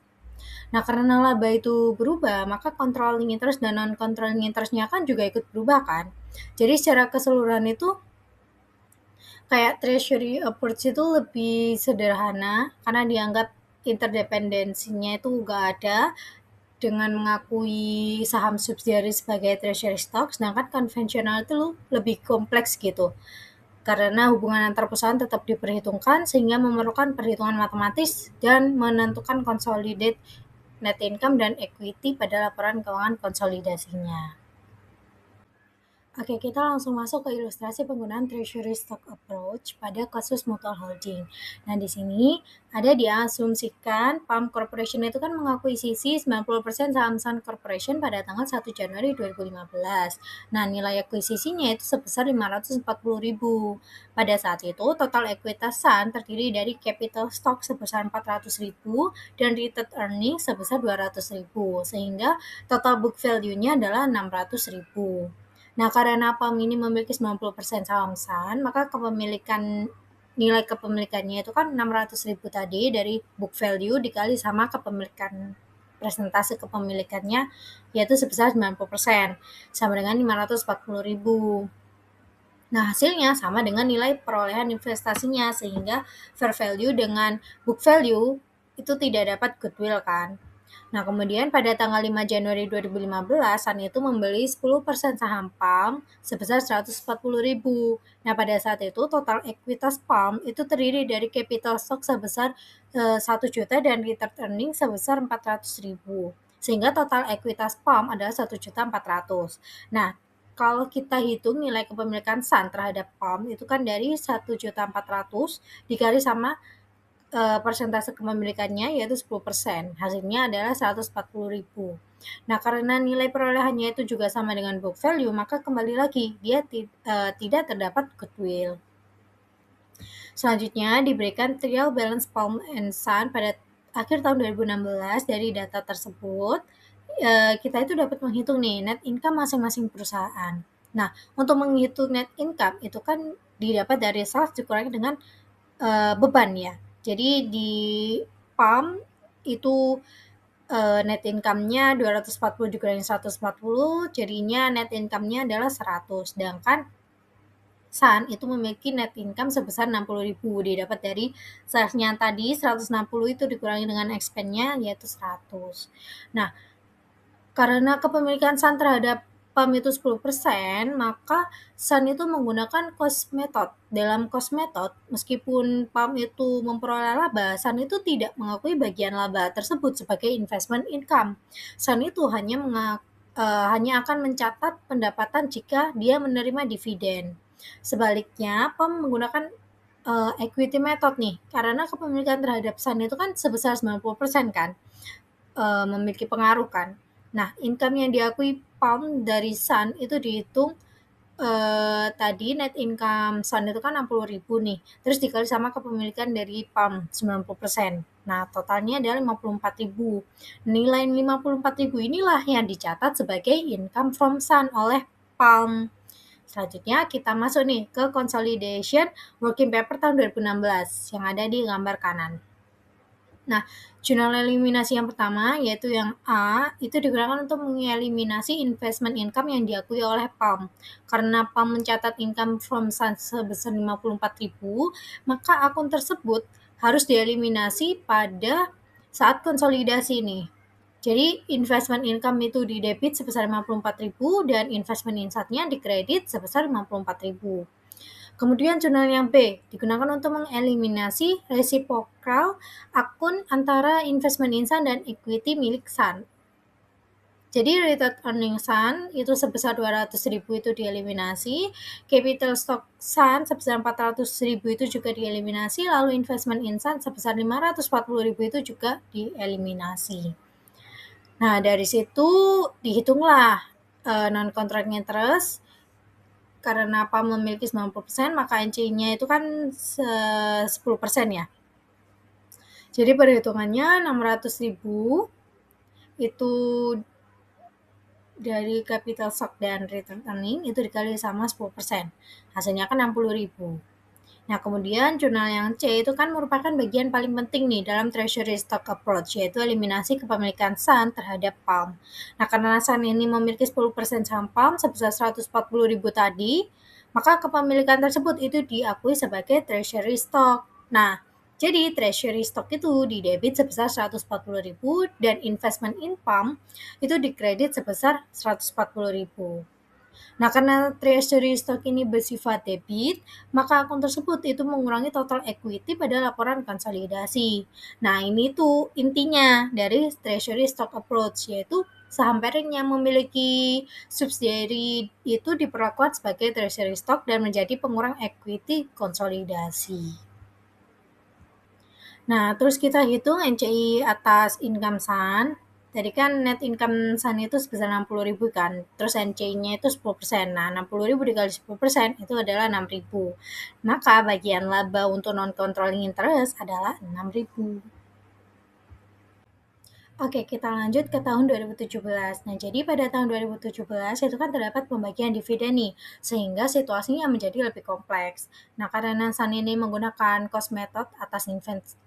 Nah, karena laba itu berubah, maka controlling interest dan non-controlling interest-nya kan juga ikut berubah kan. Jadi secara keseluruhan itu kayak treasury approach itu lebih sederhana karena dianggap interdependensinya itu nggak ada dengan mengakui saham subsidiary sebagai treasury stock, sedangkan konvensional itu lebih kompleks gitu. Karena hubungan antar perusahaan tetap diperhitungkan sehingga memerlukan perhitungan matematis dan menentukan consolidate net income dan equity pada laporan keuangan konsolidasinya. Oke, kita langsung masuk ke ilustrasi penggunaan treasury stock approach pada kasus mutual holding. Nah, di sini ada diasumsikan Palm Corporation itu kan mengakuisisi 90% saham Sun Corporation pada tanggal 1 Januari 2015. Nah, nilai akuisisinya itu sebesar 540.000. Pada saat itu, total ekuitas Sun terdiri dari capital stock sebesar 400.000 dan retained earnings sebesar 200.000, sehingga total book value-nya adalah 600.000. Nah, karena PAM ini memiliki 90% saham Sun, maka nilai kepemilikannya itu kan 600.000 tadi dari book value dikali sama presentase kepemilikannya yaitu sebesar 90%, sama dengan 540.000. Nah, hasilnya sama dengan nilai perolehan investasinya, sehingga fair value dengan book value itu tidak dapat goodwill kan. Nah, kemudian pada tanggal 5 Januari 2015, Sun itu membeli 10% saham Palm sebesar 140.000. Nah, pada saat itu total ekuitas Palm itu terdiri dari capital stock sebesar 1 juta dan return earning sebesar 400.000. Sehingga total ekuitas Palm adalah 1.400.000. Nah, kalau kita hitung nilai kepemilikan Sun terhadap Palm itu kan dari 1.400.000 dikali sama persentase kepemilikannya yaitu 10%. Hasilnya adalah 140.000. Nah, karena nilai perolehannya itu juga sama dengan book value, maka kembali lagi dia tidak terdapat goodwill. Selanjutnya diberikan trial balance Palm and Sun pada akhir tahun 2016. Dari data tersebut, kita itu dapat menghitung nih net income masing-masing perusahaan. Nah, untuk menghitung net income itu kan didapat dari sales dikurangi dengan beban ya. Jadi di Palm itu net income-nya 240 dikurangi 140, jadinya net income-nya adalah 100. Sedangkan Sun itu memiliki net income sebesar 60.000, didapat dari sales-nya tadi 160 itu dikurangi dengan expense-nya yaitu 100. Nah, karena kepemilikan Sun terhadap PAM itu 10%, maka Sun itu menggunakan cost method. Dalam cost method, meskipun PAM itu memperoleh laba, Sun itu tidak mengakui bagian laba tersebut sebagai investment income. Sun itu hanya akan mencatat pendapatan jika dia menerima dividen. Sebaliknya, PAM menggunakan equity method nih, karena kepemilikan terhadap Sun itu kan sebesar 90% kan, memiliki pengaruh kan. Nah, income yang diakui Palm dari Sun itu dihitung tadi net income Sun itu kan 60.000 nih. Terus dikali sama kepemilikan dari Palm 90%. Nah, totalnya adalah 54.000. Nilai 54.000 inilah yang dicatat sebagai income from Sun oleh Palm. Selanjutnya kita masuk nih ke consolidation working paper tahun 2016 yang ada di gambar kanan. Nah, jurnal eliminasi yang pertama, yaitu yang A, itu digunakan untuk mengeliminasi investment income yang diakui oleh Palm. Karena Palm mencatat income from Sun sebesar 54.000, maka akun tersebut harus dieliminasi pada saat konsolidasi nih. Jadi, investment income itu didebit sebesar 54.000 dan investment insight-nya dikredit sebesar 54.000. Kemudian jurnal yang B digunakan untuk mengeliminasi resiprokal akun antara investment Sun dan equity milik Sun. Jadi return earning Sun itu sebesar 200.000 itu dieliminasi, capital stock Sun sebesar 400.000 itu juga dieliminasi, lalu investment Sun sebesar 540.000 itu juga dieliminasi. Nah, dari situ dihitunglah non-contract interest. Karena PAM memiliki 90%, maka NC-nya itu kan 10% ya. Jadi perhitungannya 600.000 itu dari capital stock dan return earning itu dikali sama 10%. Hasilnya kan 60.000. Nah, kemudian jurnal yang C itu kan merupakan bagian paling penting nih dalam treasury stock approach, yaitu eliminasi kepemilikan Sun terhadap Palm. Nah, karena Sun ini memiliki 10% saham Palm sebesar 140.000 tadi, maka kepemilikan tersebut itu diakui sebagai treasury stock. Nah, jadi treasury stock itu didebit sebesar 140.000 dan investment in Palm itu dikredit sebesar 140.000. Nah, karena treasury stock ini bersifat debit, maka akun tersebut itu mengurangi total equity pada laporan konsolidasi. Nah, ini tuh intinya dari treasury stock approach, yaitu saham parent yang memiliki subsidiary itu diperlakukan sebagai treasury stock dan menjadi pengurang equity konsolidasi. Nah, terus kita hitung NCI atas income Sun. Tadi kan net income Sun itu sebesar 60.000 kan. Terus NCI-nya itu 10%. Nah, 60.000 dikali 10% itu adalah 6.000. Maka bagian laba untuk non-controlling interest adalah 6.000. Oke, kita lanjut ke tahun 2017. Nah, jadi pada tahun 2017 itu kan terdapat pembagian dividen nih, sehingga situasinya menjadi lebih kompleks. Nah, karena Sun ini menggunakan cost method atas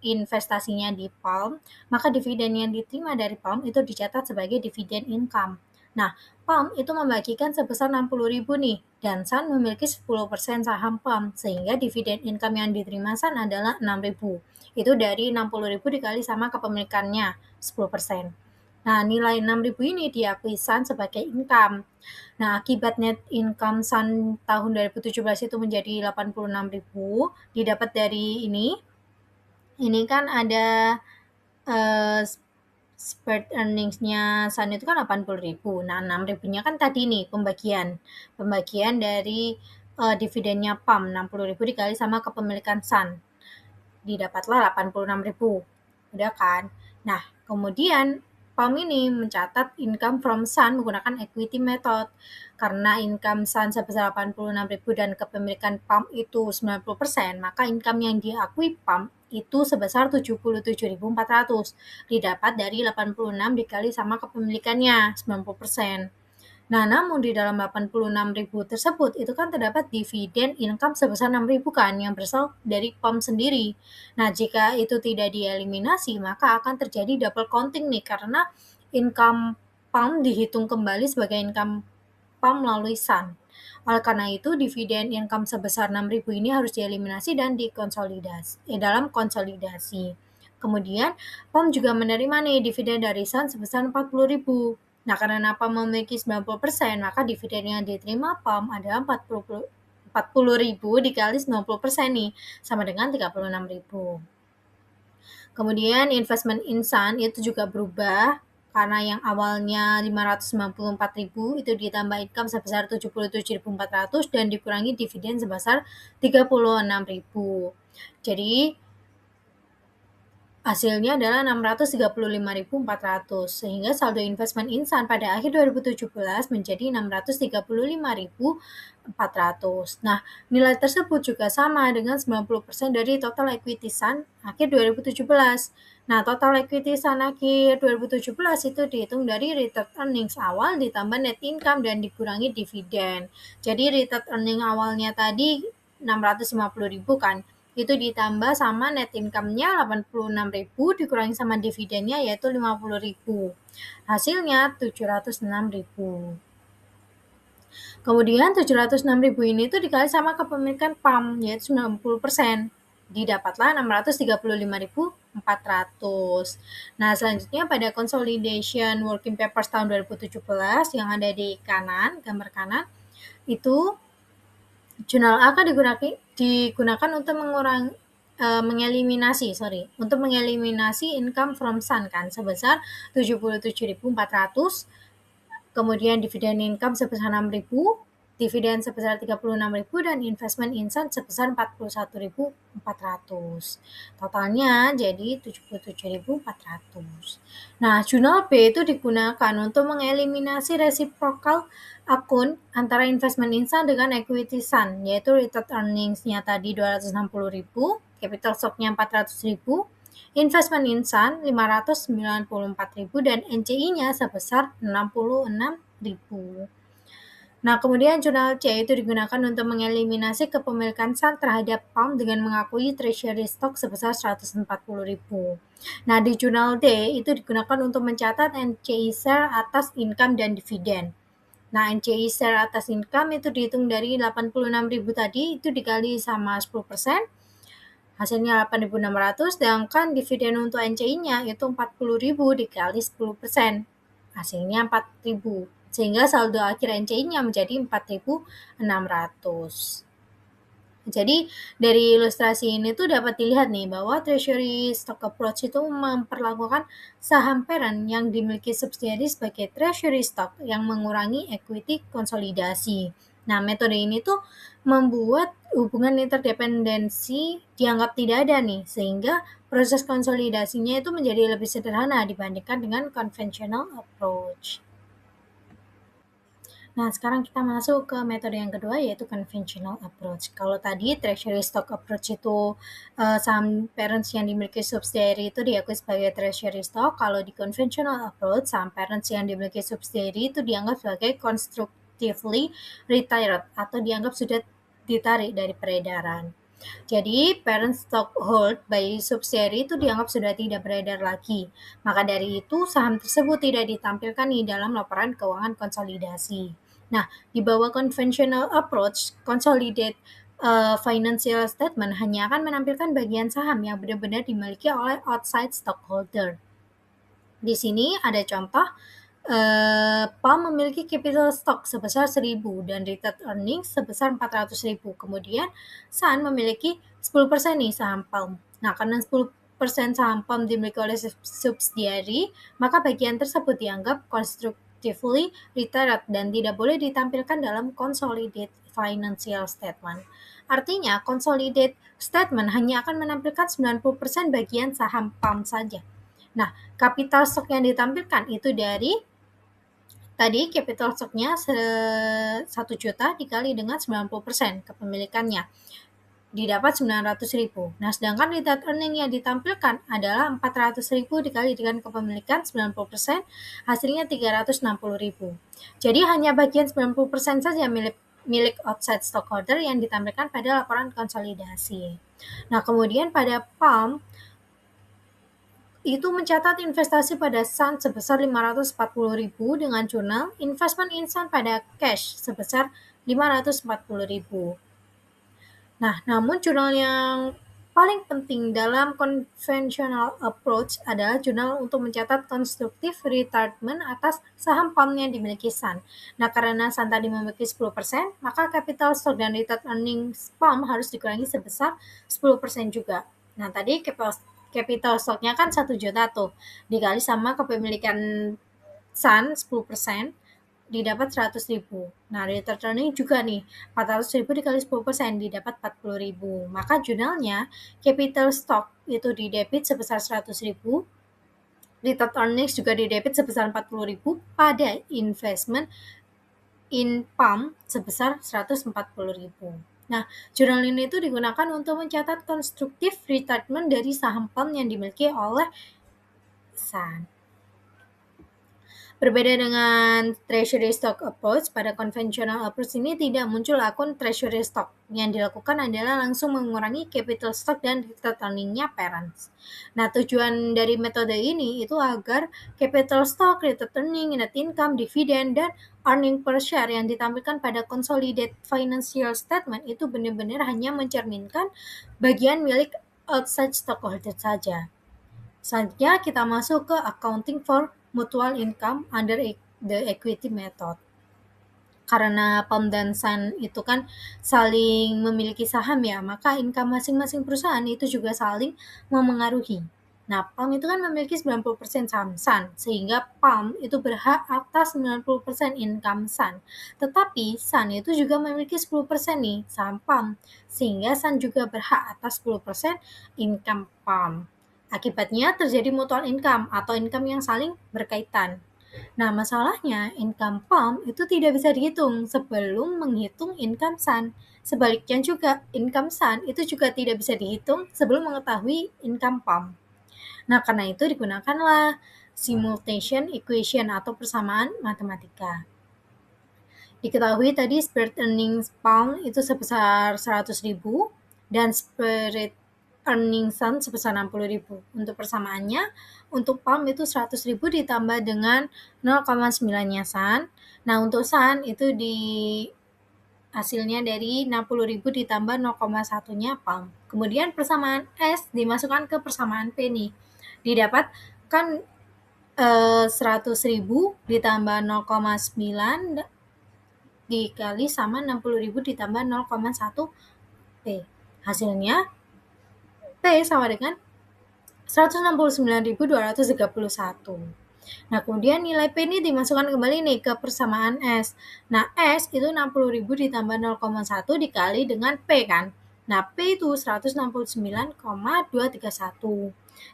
investasinya di Palm, maka dividen yang diterima dari Palm itu dicatat sebagai dividen income. Nah, Palm itu membagikan sebesar 60.000 nih, dan Sun memiliki 10% saham Palm, sehingga dividen income yang diterima Sun adalah 6.000. Itu dari 60.000 dikali sama kepemilikannya, 10%. Nah, nilai 6.000 ini diakui Sun sebagai income. Nah, akibat net income Sun tahun 2017 itu menjadi 86.000, didapat dari ini kan ada spread earnings-nya Sun itu kan 80.000. Nah, 6.000-nya kan tadi nih pembagian dari dividennya PAM 60.000 dikali sama kepemilikan Sun. Didapatlah 86.000. Udah kan? Nah, kemudian PAM ini mencatat income from Sun menggunakan equity method. Karena income Sun sebesar 86.000 dan kepemilikan PAM itu 90%, maka income yang diakui PAM itu sebesar 77.400. Didapat dari 86 dikali sama kepemilikannya 90%. Nah, namun di dalam 86.000 tersebut itu kan terdapat dividen income sebesar 6.000 kan yang berasal dari PAM sendiri. Nah, jika itu tidak dieliminasi, maka akan terjadi double counting nih karena income PAM dihitung kembali sebagai income PAM melalui Sun. Oleh karena itu, dividen income sebesar 6.000 ini harus dieliminasi dan dalam konsolidasi. Kemudian, PAM juga menerima nih dividen dari Sun sebesar 40.000. Nah, karena PAM memiliki 90%, maka dividen yang diterima PAM adalah 40.000 dikali 90% nih, sama dengan 36.000. Kemudian investment in Sun itu juga berubah karena yang awalnya 594.000 itu ditambah income sebesar 77.400 dan dikurangi dividen sebesar 36.000. Jadi hasilnya adalah 635.400 sehingga saldo investment insan pada akhir 2017 menjadi 635.400. Nah, nilai tersebut juga sama dengan 90% dari total equity Sun akhir 2017. Nah, total equity Sun akhir 2017 itu dihitung dari retained earnings awal ditambah net income dan dikurangi dividen. Jadi retained earning awalnya tadi 650.000 kan, itu ditambah sama net income-nya 86.000 dikurangi sama dividennya yaitu 50.000. Hasilnya 706.000. Kemudian 706.000 ini tuh dikali sama kepemilikan PAM yaitu 90%. Didapatlah 635.400. Nah, selanjutnya pada consolidation working papers tahun 2017 yang ada di kanan, gambar kanan, itu jurnal A akan digunakan untuk mengeliminasi income from Sun kan sebesar 77.400, kemudian dividen income sebesar 6.000, dividen sebesar 36.000 dan investment in Sun sebesar 41.400. Totalnya jadi 77.400. Nah, jurnal B itu digunakan untuk mengeliminasi reciprocal akun antara investment in Sun dengan equity Sun, yaitu retained earnings-nya tadi 260.000, capital stock-nya 400.000, investment in Sun 594.000 dan NCI-nya sebesar 66.000. Nah, kemudian jurnal C itu digunakan untuk mengeliminasi kepemilikan Sun terhadap PAM dengan mengakui treasury stock sebesar 140.000. Nah, di jurnal D itu digunakan untuk mencatat NCI share atas income dan dividen. Nah, NCI share atas income itu dihitung dari 86.000 tadi, itu dikali sama 10%, hasilnya 8.600, sedangkan dividen untuk NCI-nya itu 40.000 dikali 10%, hasilnya 4.000. Sehingga saldo akhir NCI-nya menjadi 4.600. Jadi dari ilustrasi ini tuh dapat dilihat nih bahwa treasury stock approach itu memperlakukan saham parent yang dimiliki subsidiary sebagai treasury stock yang mengurangi equity konsolidasi. Nah, metode ini tuh membuat hubungan interdependensi dianggap tidak ada nih, sehingga proses konsolidasinya itu menjadi lebih sederhana dibandingkan dengan conventional approach. Nah, sekarang kita masuk ke metode yang kedua yaitu conventional approach. Kalau tadi treasury stock approach itu saham parents yang dimiliki subsidiary itu diakui sebagai treasury stock. Kalau di conventional approach, saham parents yang dimiliki subsidiary itu dianggap sebagai constructively retired atau dianggap sudah ditarik dari peredaran. Jadi, parent stock hold by subsidiary itu dianggap sudah tidak beredar lagi. Maka dari itu, saham tersebut tidak ditampilkan di dalam laporan keuangan konsolidasi. Nah, di bawah conventional approach, consolidate financial statement hanya akan menampilkan bagian saham yang benar-benar dimiliki oleh outside stockholder. Di sini ada contoh PAM memiliki capital stock sebesar 1.000 dan retained earnings sebesar 400.000. Kemudian Sun memiliki 10% nih saham PAM. Nah, karena 10% saham PAM dimiliki oleh subsidiari, maka bagian tersebut dianggap constructively retired dan tidak boleh ditampilkan dalam consolidated financial statement. Artinya, consolidated statement hanya akan menampilkan 90% bagian saham PAM saja. Nah, capital stock yang ditampilkan itu dari tadi capital stock-nya 1 juta dikali dengan 90% kepemilikannya, didapat 900.000. Nah, sedangkan retained earning yang ditampilkan adalah 400.000 dikali dengan kepemilikan 90%, hasilnya 360.000. Jadi hanya bagian 90% saja milik outside stockholder yang ditampilkan pada laporan konsolidasi. Nah, kemudian pada PAM itu mencatat investasi pada Sun sebesar 540.000 dengan jurnal investment in Sun pada cash sebesar 540.000. Nah, namun jurnal yang paling penting dalam conventional approach adalah jurnal untuk mencatat constructive retirement atas saham PAM yang dimiliki Sun. Nah, karena Sun tadi memiliki 10%, maka capital stock dan retained earnings PAM harus dikurangi sebesar 10% juga. Nah, tadi capital stock-nya kan 1 juta tuh, dikali sama kepemilikan Sun 10%, didapat 100.000. Nah, retained earning juga nih, 400.000 dikali 10%, didapat 40.000. Maka jurnalnya, capital stock itu didebit sebesar 100.000, retained earnings juga didebit sebesar 40.000 pada investment in PAM sebesar 140.000. Nah, jurnal ini itu digunakan untuk mencatat konstruktif retirement dari saham PAM yang dimiliki oleh Sun. Berbeda dengan treasury stock approach, pada conventional approach ini tidak muncul akun treasury stock. Yang dilakukan adalah langsung mengurangi capital stock dan retained earning-nya parents. Nah, tujuan dari metode ini itu agar capital stock, retained earning, net income, dividen, dan earning per share yang ditampilkan pada consolidated financial statement itu benar-benar hanya mencerminkan bagian milik outside stockholder saja. Selanjutnya kita masuk ke accounting for mutual income under the equity method. Karena PAM dan Sun itu kan saling memiliki saham ya, maka income masing-masing perusahaan itu juga saling memengaruhi. Nah, PAM itu kan memiliki 90% saham Sun, sehingga PAM itu berhak atas 90% income Sun. Tetapi Sun itu juga memiliki 10% nih saham PAM, sehingga Sun juga berhak atas 10% income PAM. Akibatnya terjadi mutual income atau income yang saling berkaitan. Nah, masalahnya income PAM itu tidak bisa dihitung sebelum menghitung income Sun. Sebaliknya juga, income Sun itu juga tidak bisa dihitung sebelum mengetahui income PAM. Nah, karena itu digunakanlah simultaneous equation atau persamaan matematika. Diketahui tadi spirit earnings PAM itu sebesar 100.000 dan spirit earning Sun sebesar 60.000. Untuk persamaannya, untuk PAM itu 100.000 ditambah dengan 0,9-nya Sun. Nah, untuk Sun itu hasilnya dari 60.000 ditambah 0,1-nya PAM. Kemudian persamaan S dimasukkan ke persamaan P nih. Didapat kan 100.000 ditambah 0,9 dikali sama 60.000 ditambah 0,1 P. Hasilnya P sama dengan 169.231. Nah, kemudian nilai P ini dimasukkan kembali nih ke persamaan S. Nah, S itu 60.000 ditambah 0,1 dikali dengan P kan. Nah, P itu 169,231.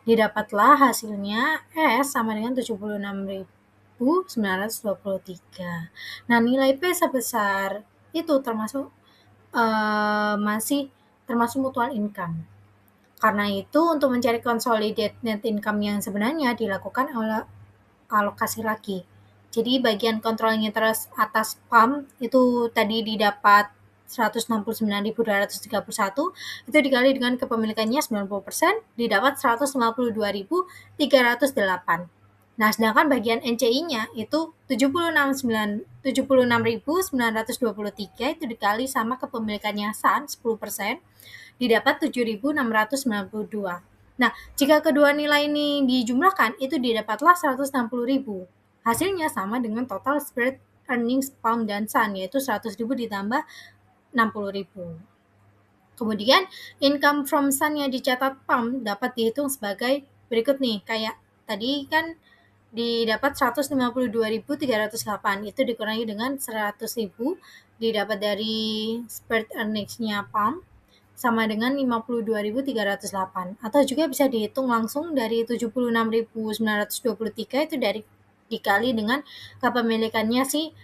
Didapatlah hasilnya S sama dengan 76.923. Nah, nilai P sebesar itu masih termasuk mutual income. Karena itu, untuk mencari consolidated net income yang sebenarnya dilakukan oleh alokasi lagi. Jadi bagian controlling interest atas PAM itu tadi didapat 169.231, itu dikali dengan kepemilikannya 90%, didapat 152.308. Nah, sedangkan bagian NCI-nya itu 76.923 itu dikali sama kepemilikannya Sun 10%, didapat 7.692. Nah, jika kedua nilai ini dijumlahkan, itu didapatlah 160.000. Hasilnya sama dengan total spread earnings PAM dan SUN, yaitu 100.000 ditambah 60.000. Kemudian income from SUN yang dicatat PAM dapat dihitung sebagai berikut nih, kayak tadi kan didapat 152.308, itu dikurangi dengan 100.000 didapat dari spread earnings-nya PAM sama dengan 52.308, atau juga bisa dihitung langsung dari 76.923 itu dari dikali dengan kepemilikannya si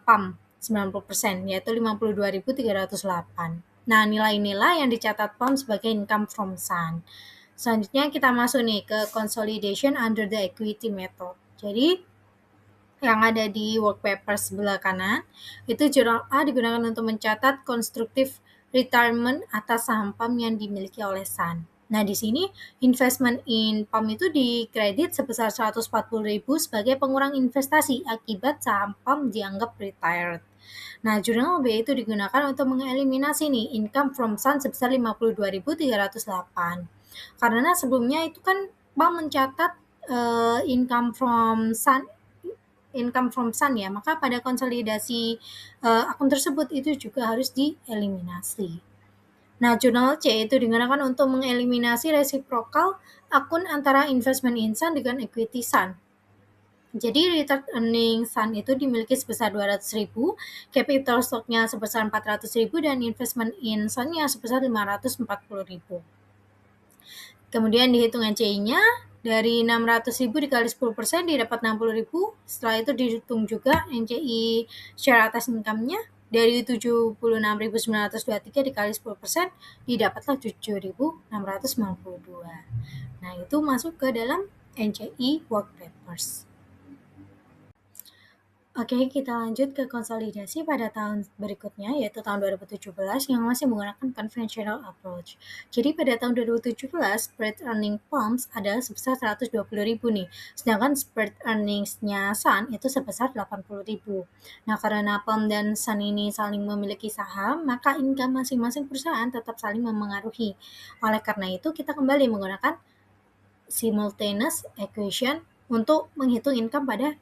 PAM 90%, yaitu 52.308. Nah, nilai-nilai yang dicatat PAM sebagai income from SUN. Selanjutnya kita masuk nih ke consolidation under the equity method. Jadi yang ada di work paper sebelah kanan, itu jurnal A digunakan untuk mencatat constructive retirement atas saham PAM yang dimiliki oleh SUN. Nah, di sini investment in PAM itu dikredit sebesar 140.000 sebagai pengurang investasi akibat saham PAM dianggap retired. Nah, jurnal B itu digunakan untuk mengeliminasi nih income from SUN sebesar 52.308. Karena sebelumnya itu kan PAM mencatat income from SUN ya, maka pada konsolidasi akun tersebut itu juga harus dieliminasi. Nah, jurnal C itu digunakan untuk mengeliminasi reciprocal akun antara investment in SUN dengan equity SUN. Jadi return earning SUN itu dimiliki sebesar 200.000, capital stock-nya sebesar 400.000, dan investment in SUN-nya sebesar 540.000. Kemudian dihitung NCI-nya, dari 600.000 dikali 10% didapat 60.000. Setelah itu dihitung juga NCI share atas income-nya, dari 76.923 dikali 10% didapatlah 7.692. Nah, itu masuk ke dalam NCI work papers. Oke, kita lanjut ke konsolidasi pada tahun berikutnya, yaitu tahun 2017 yang masih menggunakan conventional approach. Jadi pada tahun 2017, spread earning PAMs adalah sebesar 120.000 nih, sedangkan spread earnings-nya SUN itu sebesar 80.000. Nah, karena PAM dan SUN ini saling memiliki saham, maka income masing-masing perusahaan tetap saling memengaruhi. Oleh karena itu, kita kembali menggunakan simultaneous equation untuk menghitung income pada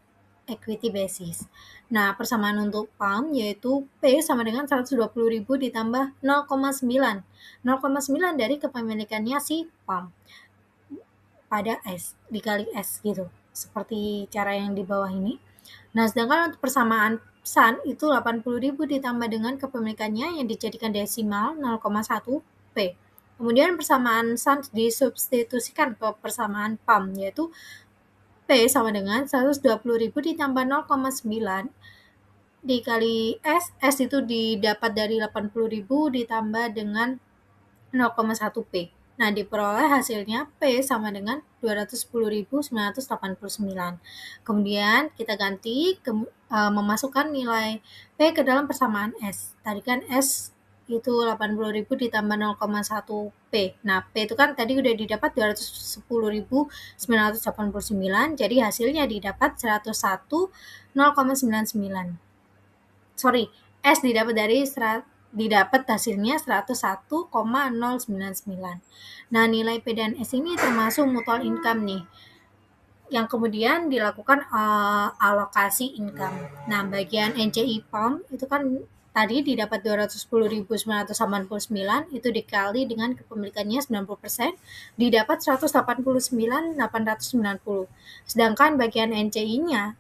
equity basis. Nah, persamaan untuk PAM yaitu P sama dengan 120.000 ditambah 0,9. 0,9 dari kepemilikannya si PAM pada S, dikali S gitu. Seperti cara yang di bawah ini. Nah, sedangkan untuk persamaan SUN itu 80.000 ditambah dengan kepemilikannya yang dijadikan desimal 0,1 P. Kemudian persamaan SUN disubstitusikan ke persamaan PAM, yaitu P sama dengan 120.000 ditambah 0,9 dikali S. S itu didapat dari 80.000 ditambah dengan 0,1 P. Nah, diperoleh hasilnya P sama dengan 210.989. Kemudian kita ganti memasukkan nilai P ke dalam persamaan S. Tadi kan S itu 80.000 ditambah 0,1 P. Nah, P itu kan tadi udah didapat 210.989, jadi hasilnya didapat 101,099. Sorry, S didapat hasilnya 101,099. Nah, nilai P dan S ini termasuk mutual income nih, yang kemudian dilakukan alokasi income. Nah, bagian NCI PAM itu kan tadi didapat 210.989, itu dikali dengan kepemilikannya 90%, didapat 189.890. Sedangkan bagian NCI-nya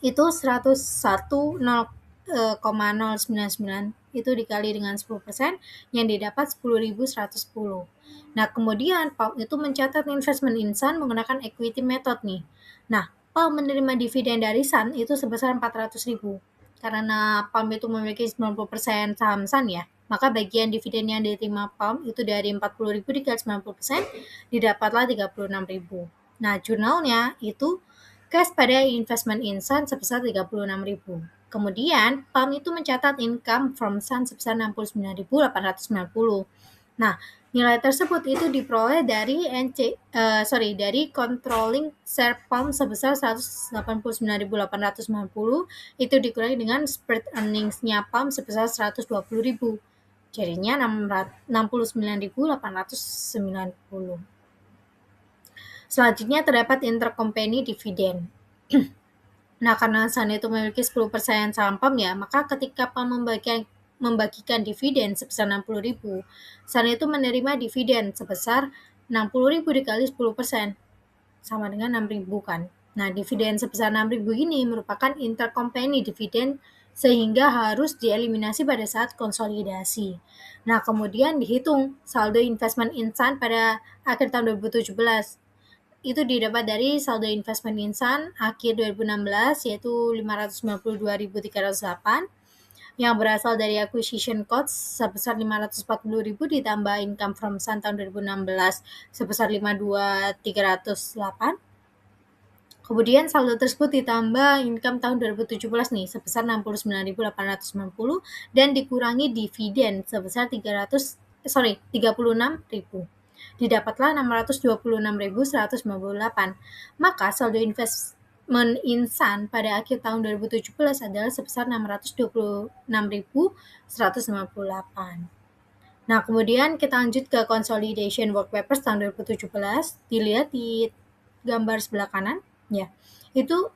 itu 101,099 itu dikali dengan 10%, yang didapat 10.110. Nah, kemudian PAM itu mencatat investment in SUN menggunakan equity method nih. Nah, PAM menerima dividen dari SUN itu sebesar 400.000. Karena PAM itu memiliki 90% saham SUN ya, maka bagian dividen yang diterima PAM itu dari 40.000 dikali 90%, didapatlah 36.000. Nah, jurnalnya itu cash pada investment in SUN sebesar 36.000. Kemudian, PAM itu mencatat income from SUN sebesar 69.890. Nah, nilai tersebut itu diperoleh dari dari controlling share PAM sebesar 189.890, itu dikurangi dengan spread earnings-nya PAM sebesar 120.000. Jadinya 69.890. Selanjutnya terdapat intercompany dividend. Nah, karena Sun itu memiliki 10% saham PAM ya, maka ketika PAM membagikan dividen sebesar 60.000, Sun itu menerima dividen sebesar 60.000 dikali 10%, sama dengan 6.000 kan. Nah, dividen sebesar 6.000 ini merupakan intercompany dividen sehingga harus dieliminasi pada saat konsolidasi. Nah, kemudian dihitung saldo investment in Sun pada akhir tahun 2017. Itu didapat dari saldo investment insan akhir 2016 yaitu 592.308 yang berasal dari acquisition cost sebesar 540.000 ditambah income from Sun tahun 2016 sebesar 52.308. Kemudian saldo tersebut ditambah income tahun 2017 nih sebesar 69.890 dan dikurangi dividen sebesar 36.000. Didapatlah 626.198. Maka saldo investment insan pada akhir tahun 2017 adalah sebesar 626.158. Nah, kemudian kita lanjut ke consolidation work papers tahun 2017. Dilihat di gambar sebelah kanan, ya. Itu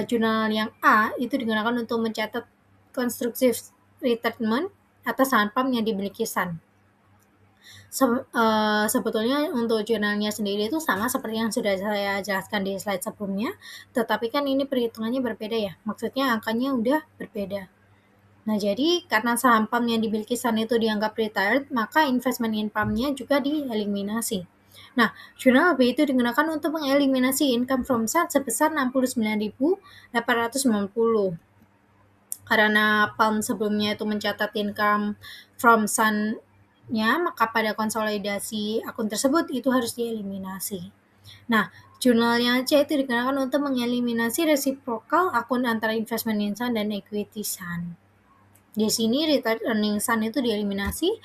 jurnal yang A itu digunakan untuk mencatat constructive retirement atas saham PAM yang dimiliki Sun. Sebetulnya untuk jurnalnya sendiri itu sama seperti yang sudah saya jelaskan di slide sebelumnya, tetapi kan ini perhitungannya berbeda ya, maksudnya angkanya udah berbeda. Nah, jadi karena saham PAM yang dimiliki Sun itu dianggap retired, maka investment in PAM-nya juga dieliminasi. Nah, jurnal B itu digunakan untuk mengeliminasi income from Sun sebesar 69.890. Karena PAM sebelumnya itu mencatat income from Sun-nya, maka pada konsolidasi akun tersebut itu harus dieliminasi. Nah, jurnal yang C itu digunakan untuk mengeliminasi reciprocal akun antara investment in Sun dan equity Sun. Di sini retained earning Sun itu dieliminasi,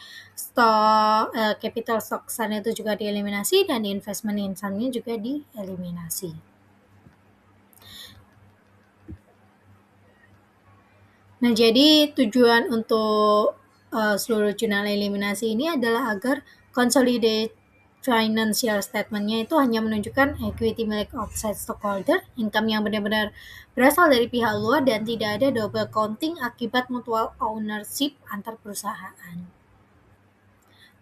capital stock Sun itu juga dieliminasi, dan investment in Sun-nya juga dieliminasi. Nah, jadi tujuan untuk seluruh jurnal eliminasi ini adalah agar consolidated financial statement-nya itu hanya menunjukkan equity milik outside stockholder, income yang benar-benar berasal dari pihak luar, dan tidak ada double counting akibat mutual ownership antar perusahaan.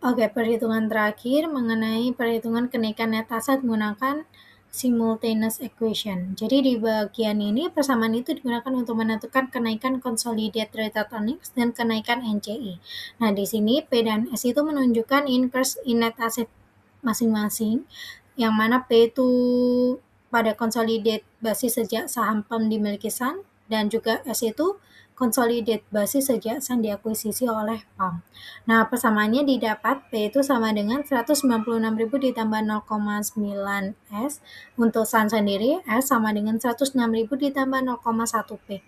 Oke, perhitungan terakhir mengenai perhitungan kenaikan net asset menggunakan simultaneous equation. Jadi di bagian ini persamaan itu digunakan untuk menentukan kenaikan consolidated retained earnings dan kenaikan NCI. Nah, di sini P dan S itu menunjukkan increase in net asset masing-masing, yang mana P itu pada consolidate basis sejak saham PAM dimiliki Sun, dan juga S itu consolidate basis sejak Sun diakuisisi oleh PAM. Nah, persamaannya didapat P itu sama dengan 196.000 ditambah 0,9 S. Untuk Sun sendiri, S sama dengan 106.000 ditambah 0,1 P.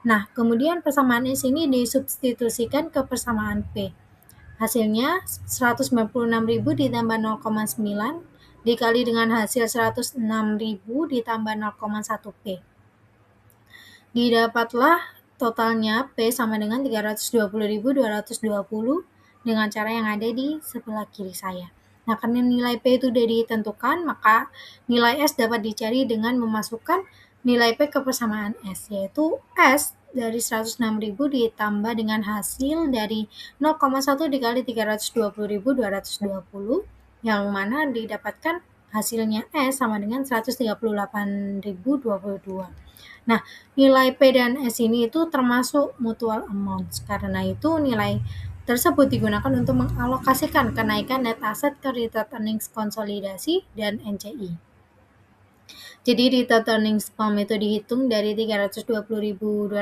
Nah, kemudian persamaan S ini disubstitusikan ke persamaan P. Hasilnya 196.000 ditambah 0,9 dikali dengan hasil 106.000 ditambah 0,1 P. Didapatlah totalnya P sama dengan 320.220 dengan cara yang ada di sebelah kiri saya. Nah, karena nilai P itu sudah ditentukan, maka nilai S dapat dicari dengan memasukkan nilai P ke persamaan S, yaitu S dari 106.000 ditambah dengan hasil dari 0,1 dikali 320.220, yang mana didapatkan hasilnya S sama dengan 138.022. Nah, nilai P dan S ini itu termasuk mutual amounts. Karena itu nilai tersebut digunakan untuk mengalokasikan kenaikan net asset ke retained earnings konsolidasi dan NCI. Jadi retained earnings PAM itu dihitung dari 320.220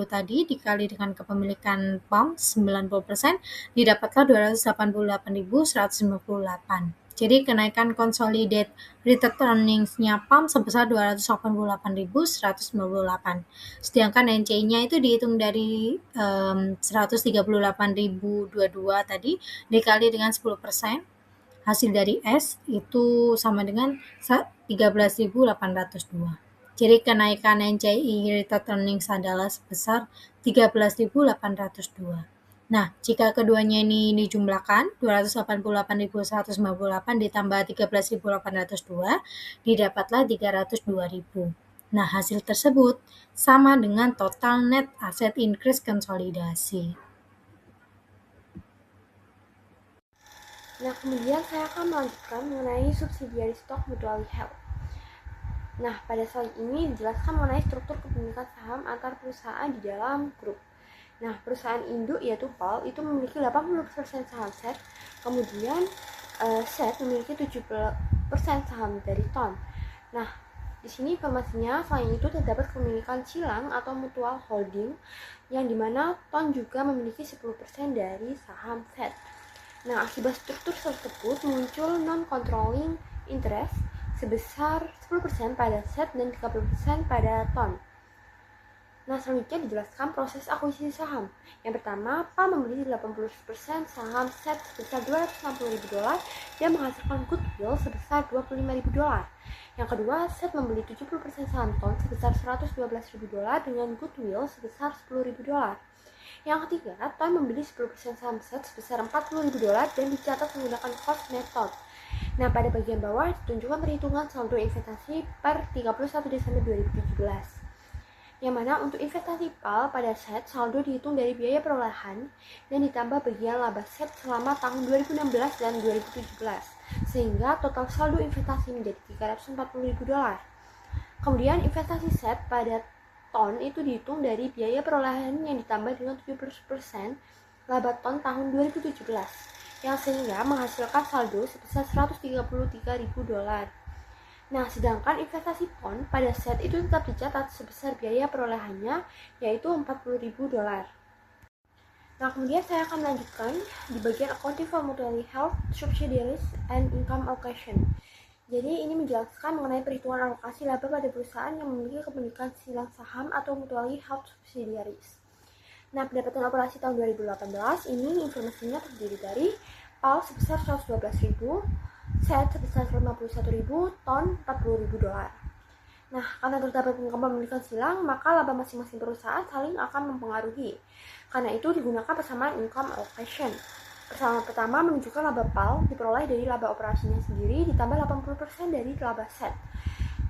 tadi dikali dengan kepemilikan PAM 90%, didapatkan 288.158. Jadi kenaikan consolidated retained earnings-nya PAM sebesar 288.158. Sedangkan NCI-nya itu dihitung dari 138.022 tadi dikali dengan 10%. Hasil dari S itu sama dengan 13.802. Jadi kenaikan NCI retained earnings adalah sebesar 13.802. Nah, jika keduanya ini dijumlahkan, 288.198 ditambah 13.802, didapatlah 302.000. Nah, hasil tersebut sama dengan total net asset increase konsolidasi. Nah, kemudian saya akan melanjutkan mengenai subsidiary stock mutually held. Nah, pada slide ini dijelaskan mengenai struktur kepemilikan saham antar perusahaan di dalam grup. Nah, perusahaan induk yaitu PAL itu memiliki 80% saham SET, kemudian SET memiliki 70% saham dari TON. Nah, di sini informasinya selain itu terdapat kepemilikan silang atau mutual holding yang dimana TON juga memiliki 10% dari saham SET. Nah, akibat struktur tersebut muncul non-controlling interest sebesar 10% pada SET dan 30% pada TON. Nah, selanjutnya dijelaskan proses akuisisi saham. Yang pertama, PAL membeli 80% saham SET sebesar $260.000 dan menghasilkan goodwill sebesar $25.000. Yang kedua, SET membeli 70% saham TON sebesar $112.000 dengan goodwill sebesar $10.000. Yang ketiga, TON membeli 10% saham SET sebesar $40.000 dan dicatat menggunakan cost method. Nah, pada bagian bawah ditunjukkan perhitungan saldo investasi per 31 Desember 2017. Yang mana untuk investasi PAL pada SET, saldo dihitung dari biaya perolehan dan ditambah bagian laba SET selama tahun 2016 dan 2017, sehingga total saldo investasi menjadi $340.000. Kemudian investasi SET pada TON itu dihitung dari biaya perolehan yang ditambah dengan 70% laba TON tahun 2017, yang sehingga menghasilkan saldo sebesar $133.000. Nah, sedangkan investasi PON pada SET itu tetap dicatat sebesar biaya perolehannya, yaitu $40.000. Nah, kemudian saya akan melanjutkan di bagian accounting for mutually held subsidiaries and income allocation. Jadi, ini menjelaskan mengenai perhitungan alokasi laba pada perusahaan yang memiliki kepemilikan silang saham atau mutually held subsidiaries. Nah, pendapatan operasi tahun 2018 ini informasinya terdiri dari PAL sebesar $112.000, SET sebesar $51.000, TON $40.000. Nah, karena terdapat kepemilikan silang, maka laba masing-masing perusahaan saling akan mempengaruhi. Karena itu digunakan persamaan income allocation. Persamaan pertama menunjukkan laba PAL diperoleh dari laba operasinya sendiri ditambah 80% dari laba SET.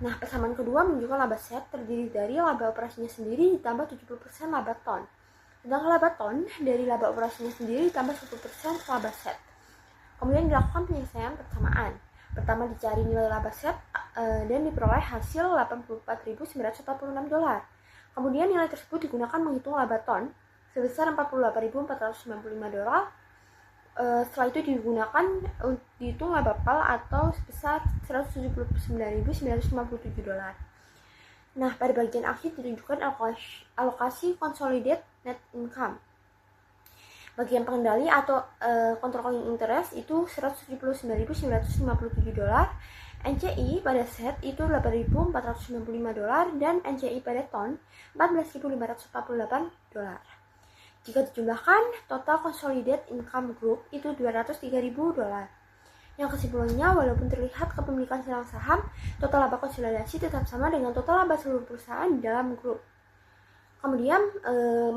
Nah, persamaan kedua menunjukkan laba SET terdiri dari laba operasinya sendiri ditambah 70% laba TON. Sedangkan laba TON dari laba operasinya sendiri ditambah 10% laba SET. Kemudian dilakukan penyelesaian persamaan. Pertama dicari nilai laba SET dan diperoleh hasil $84.946. Kemudian nilai tersebut digunakan menghitung laba TON sebesar $48.495. Setelah itu digunakan dihitung laba PAL atau sebesar $179.957. Nah, pada bagian akhir ditunjukkan alokasi consolidated net income. Bagian pengendali atau controlling interest itu $179.957, NCI pada SET itu $8.495 dan NCI pada TON $14.548. Jika dijumlahkan, total consolidated income group itu $203.000. Yang kesimpulannya, walaupun terlihat kepemilikan silang saham, total laba konsolidasi tetap sama dengan total laba seluruh perusahaan di dalam grup. Kemudian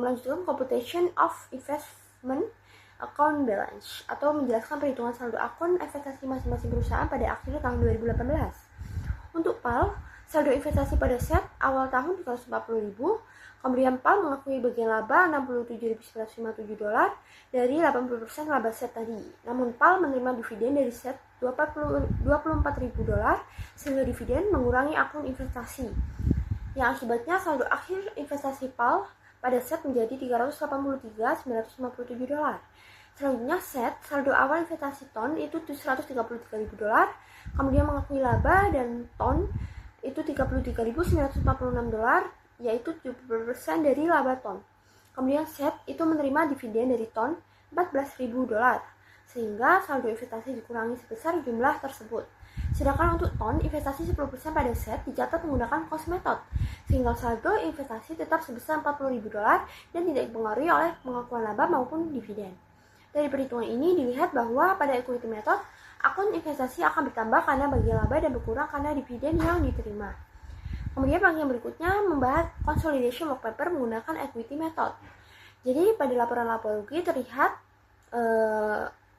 melanjutkan computation of investment account balance atau menjelaskan perhitungan saldo akun investasi masing-masing perusahaan pada akhir tahun 2018. Untuk PAL, saldo investasi pada SET awal tahun $340.000, kemudian PAL mengakui bagian laba $67.957 dari 80% laba SET tadi. Namun PAL menerima dividen dari SET $24.000 sehingga dividen mengurangi akun investasi. Yang akibatnya saldo akhir investasi PAL pada SET menjadi $383.957. Selanjutnya SET, saldo awal investasi TON itu $133.000, kemudian mengakui laba dan TON itu $33.946, yaitu 70% dari laba TON. Kemudian SET itu menerima dividen dari TON $14.000, sehingga saldo investasi dikurangi sebesar jumlah tersebut. Sedangkan untuk TON, investasi 10% pada SET dicatat menggunakan cost method, sehingga saldo investasi tetap sebesar $40.000 dan tidak dipengaruhi oleh pengakuan laba maupun dividen. Dari perhitungan ini dilihat bahwa pada equity method, akun investasi akan bertambah karena bagian laba dan berkurang karena dividen yang diterima. Kemudian bagian berikutnya membahas consolidation work paper menggunakan equity method. Jadi pada laporan laba rugi terlihat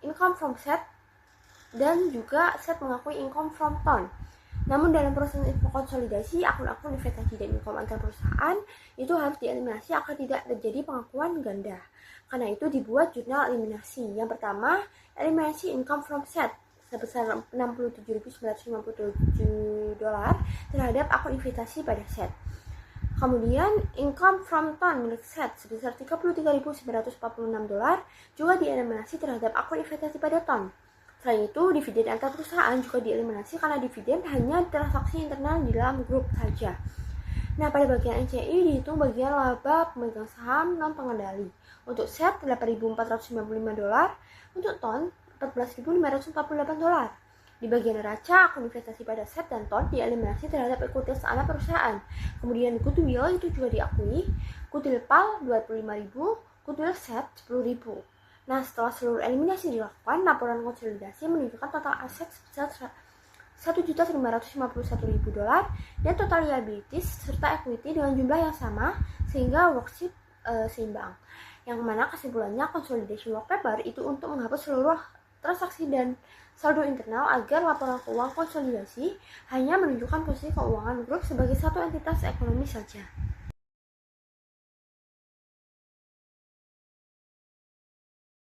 income from set dan juga set mengakui income from ton. Namun dalam proses konsolidasi, akun-akun investasi dan income antar perusahaan itu harus dieliminasi agar tidak terjadi pengakuan ganda. Karena itu dibuat jurnal eliminasi. Yang pertama, eliminasi income from set sebesar $67.957 terhadap akun investasi pada set. Kemudian income from ton milik set sebesar $33.946 juga dieliminasi terhadap akun investasi pada ton. Selain itu, dividen antar perusahaan juga dieliminasi karena dividen hanya transaksi internal di dalam grup saja. Nah, pada bagian NCI dihitung bagian laba pemegang saham non pengendali. Untuk set $8.495, untuk ton $14.548. Di bagian neraca, akun investasi pada set dan ton dieliminasi terhadap ekuitas anak perusahaan. Kemudian goodwill itu juga diakui, goodwill PAL $25.000, goodwill set $10.000. Nah, setelah seluruh eliminasi dilakukan, laporan konsolidasi menunjukkan total aset sebesar $1.551.000 dan total liabilities serta equity dengan jumlah yang sama sehingga worksheet seimbang. Yang mana kesimpulannya konsolidasi work paper itu untuk menghapus seluruh transaksi dan saldo internal agar laporan keuangan konsolidasi hanya menunjukkan posisi keuangan grup sebagai satu entitas ekonomi saja.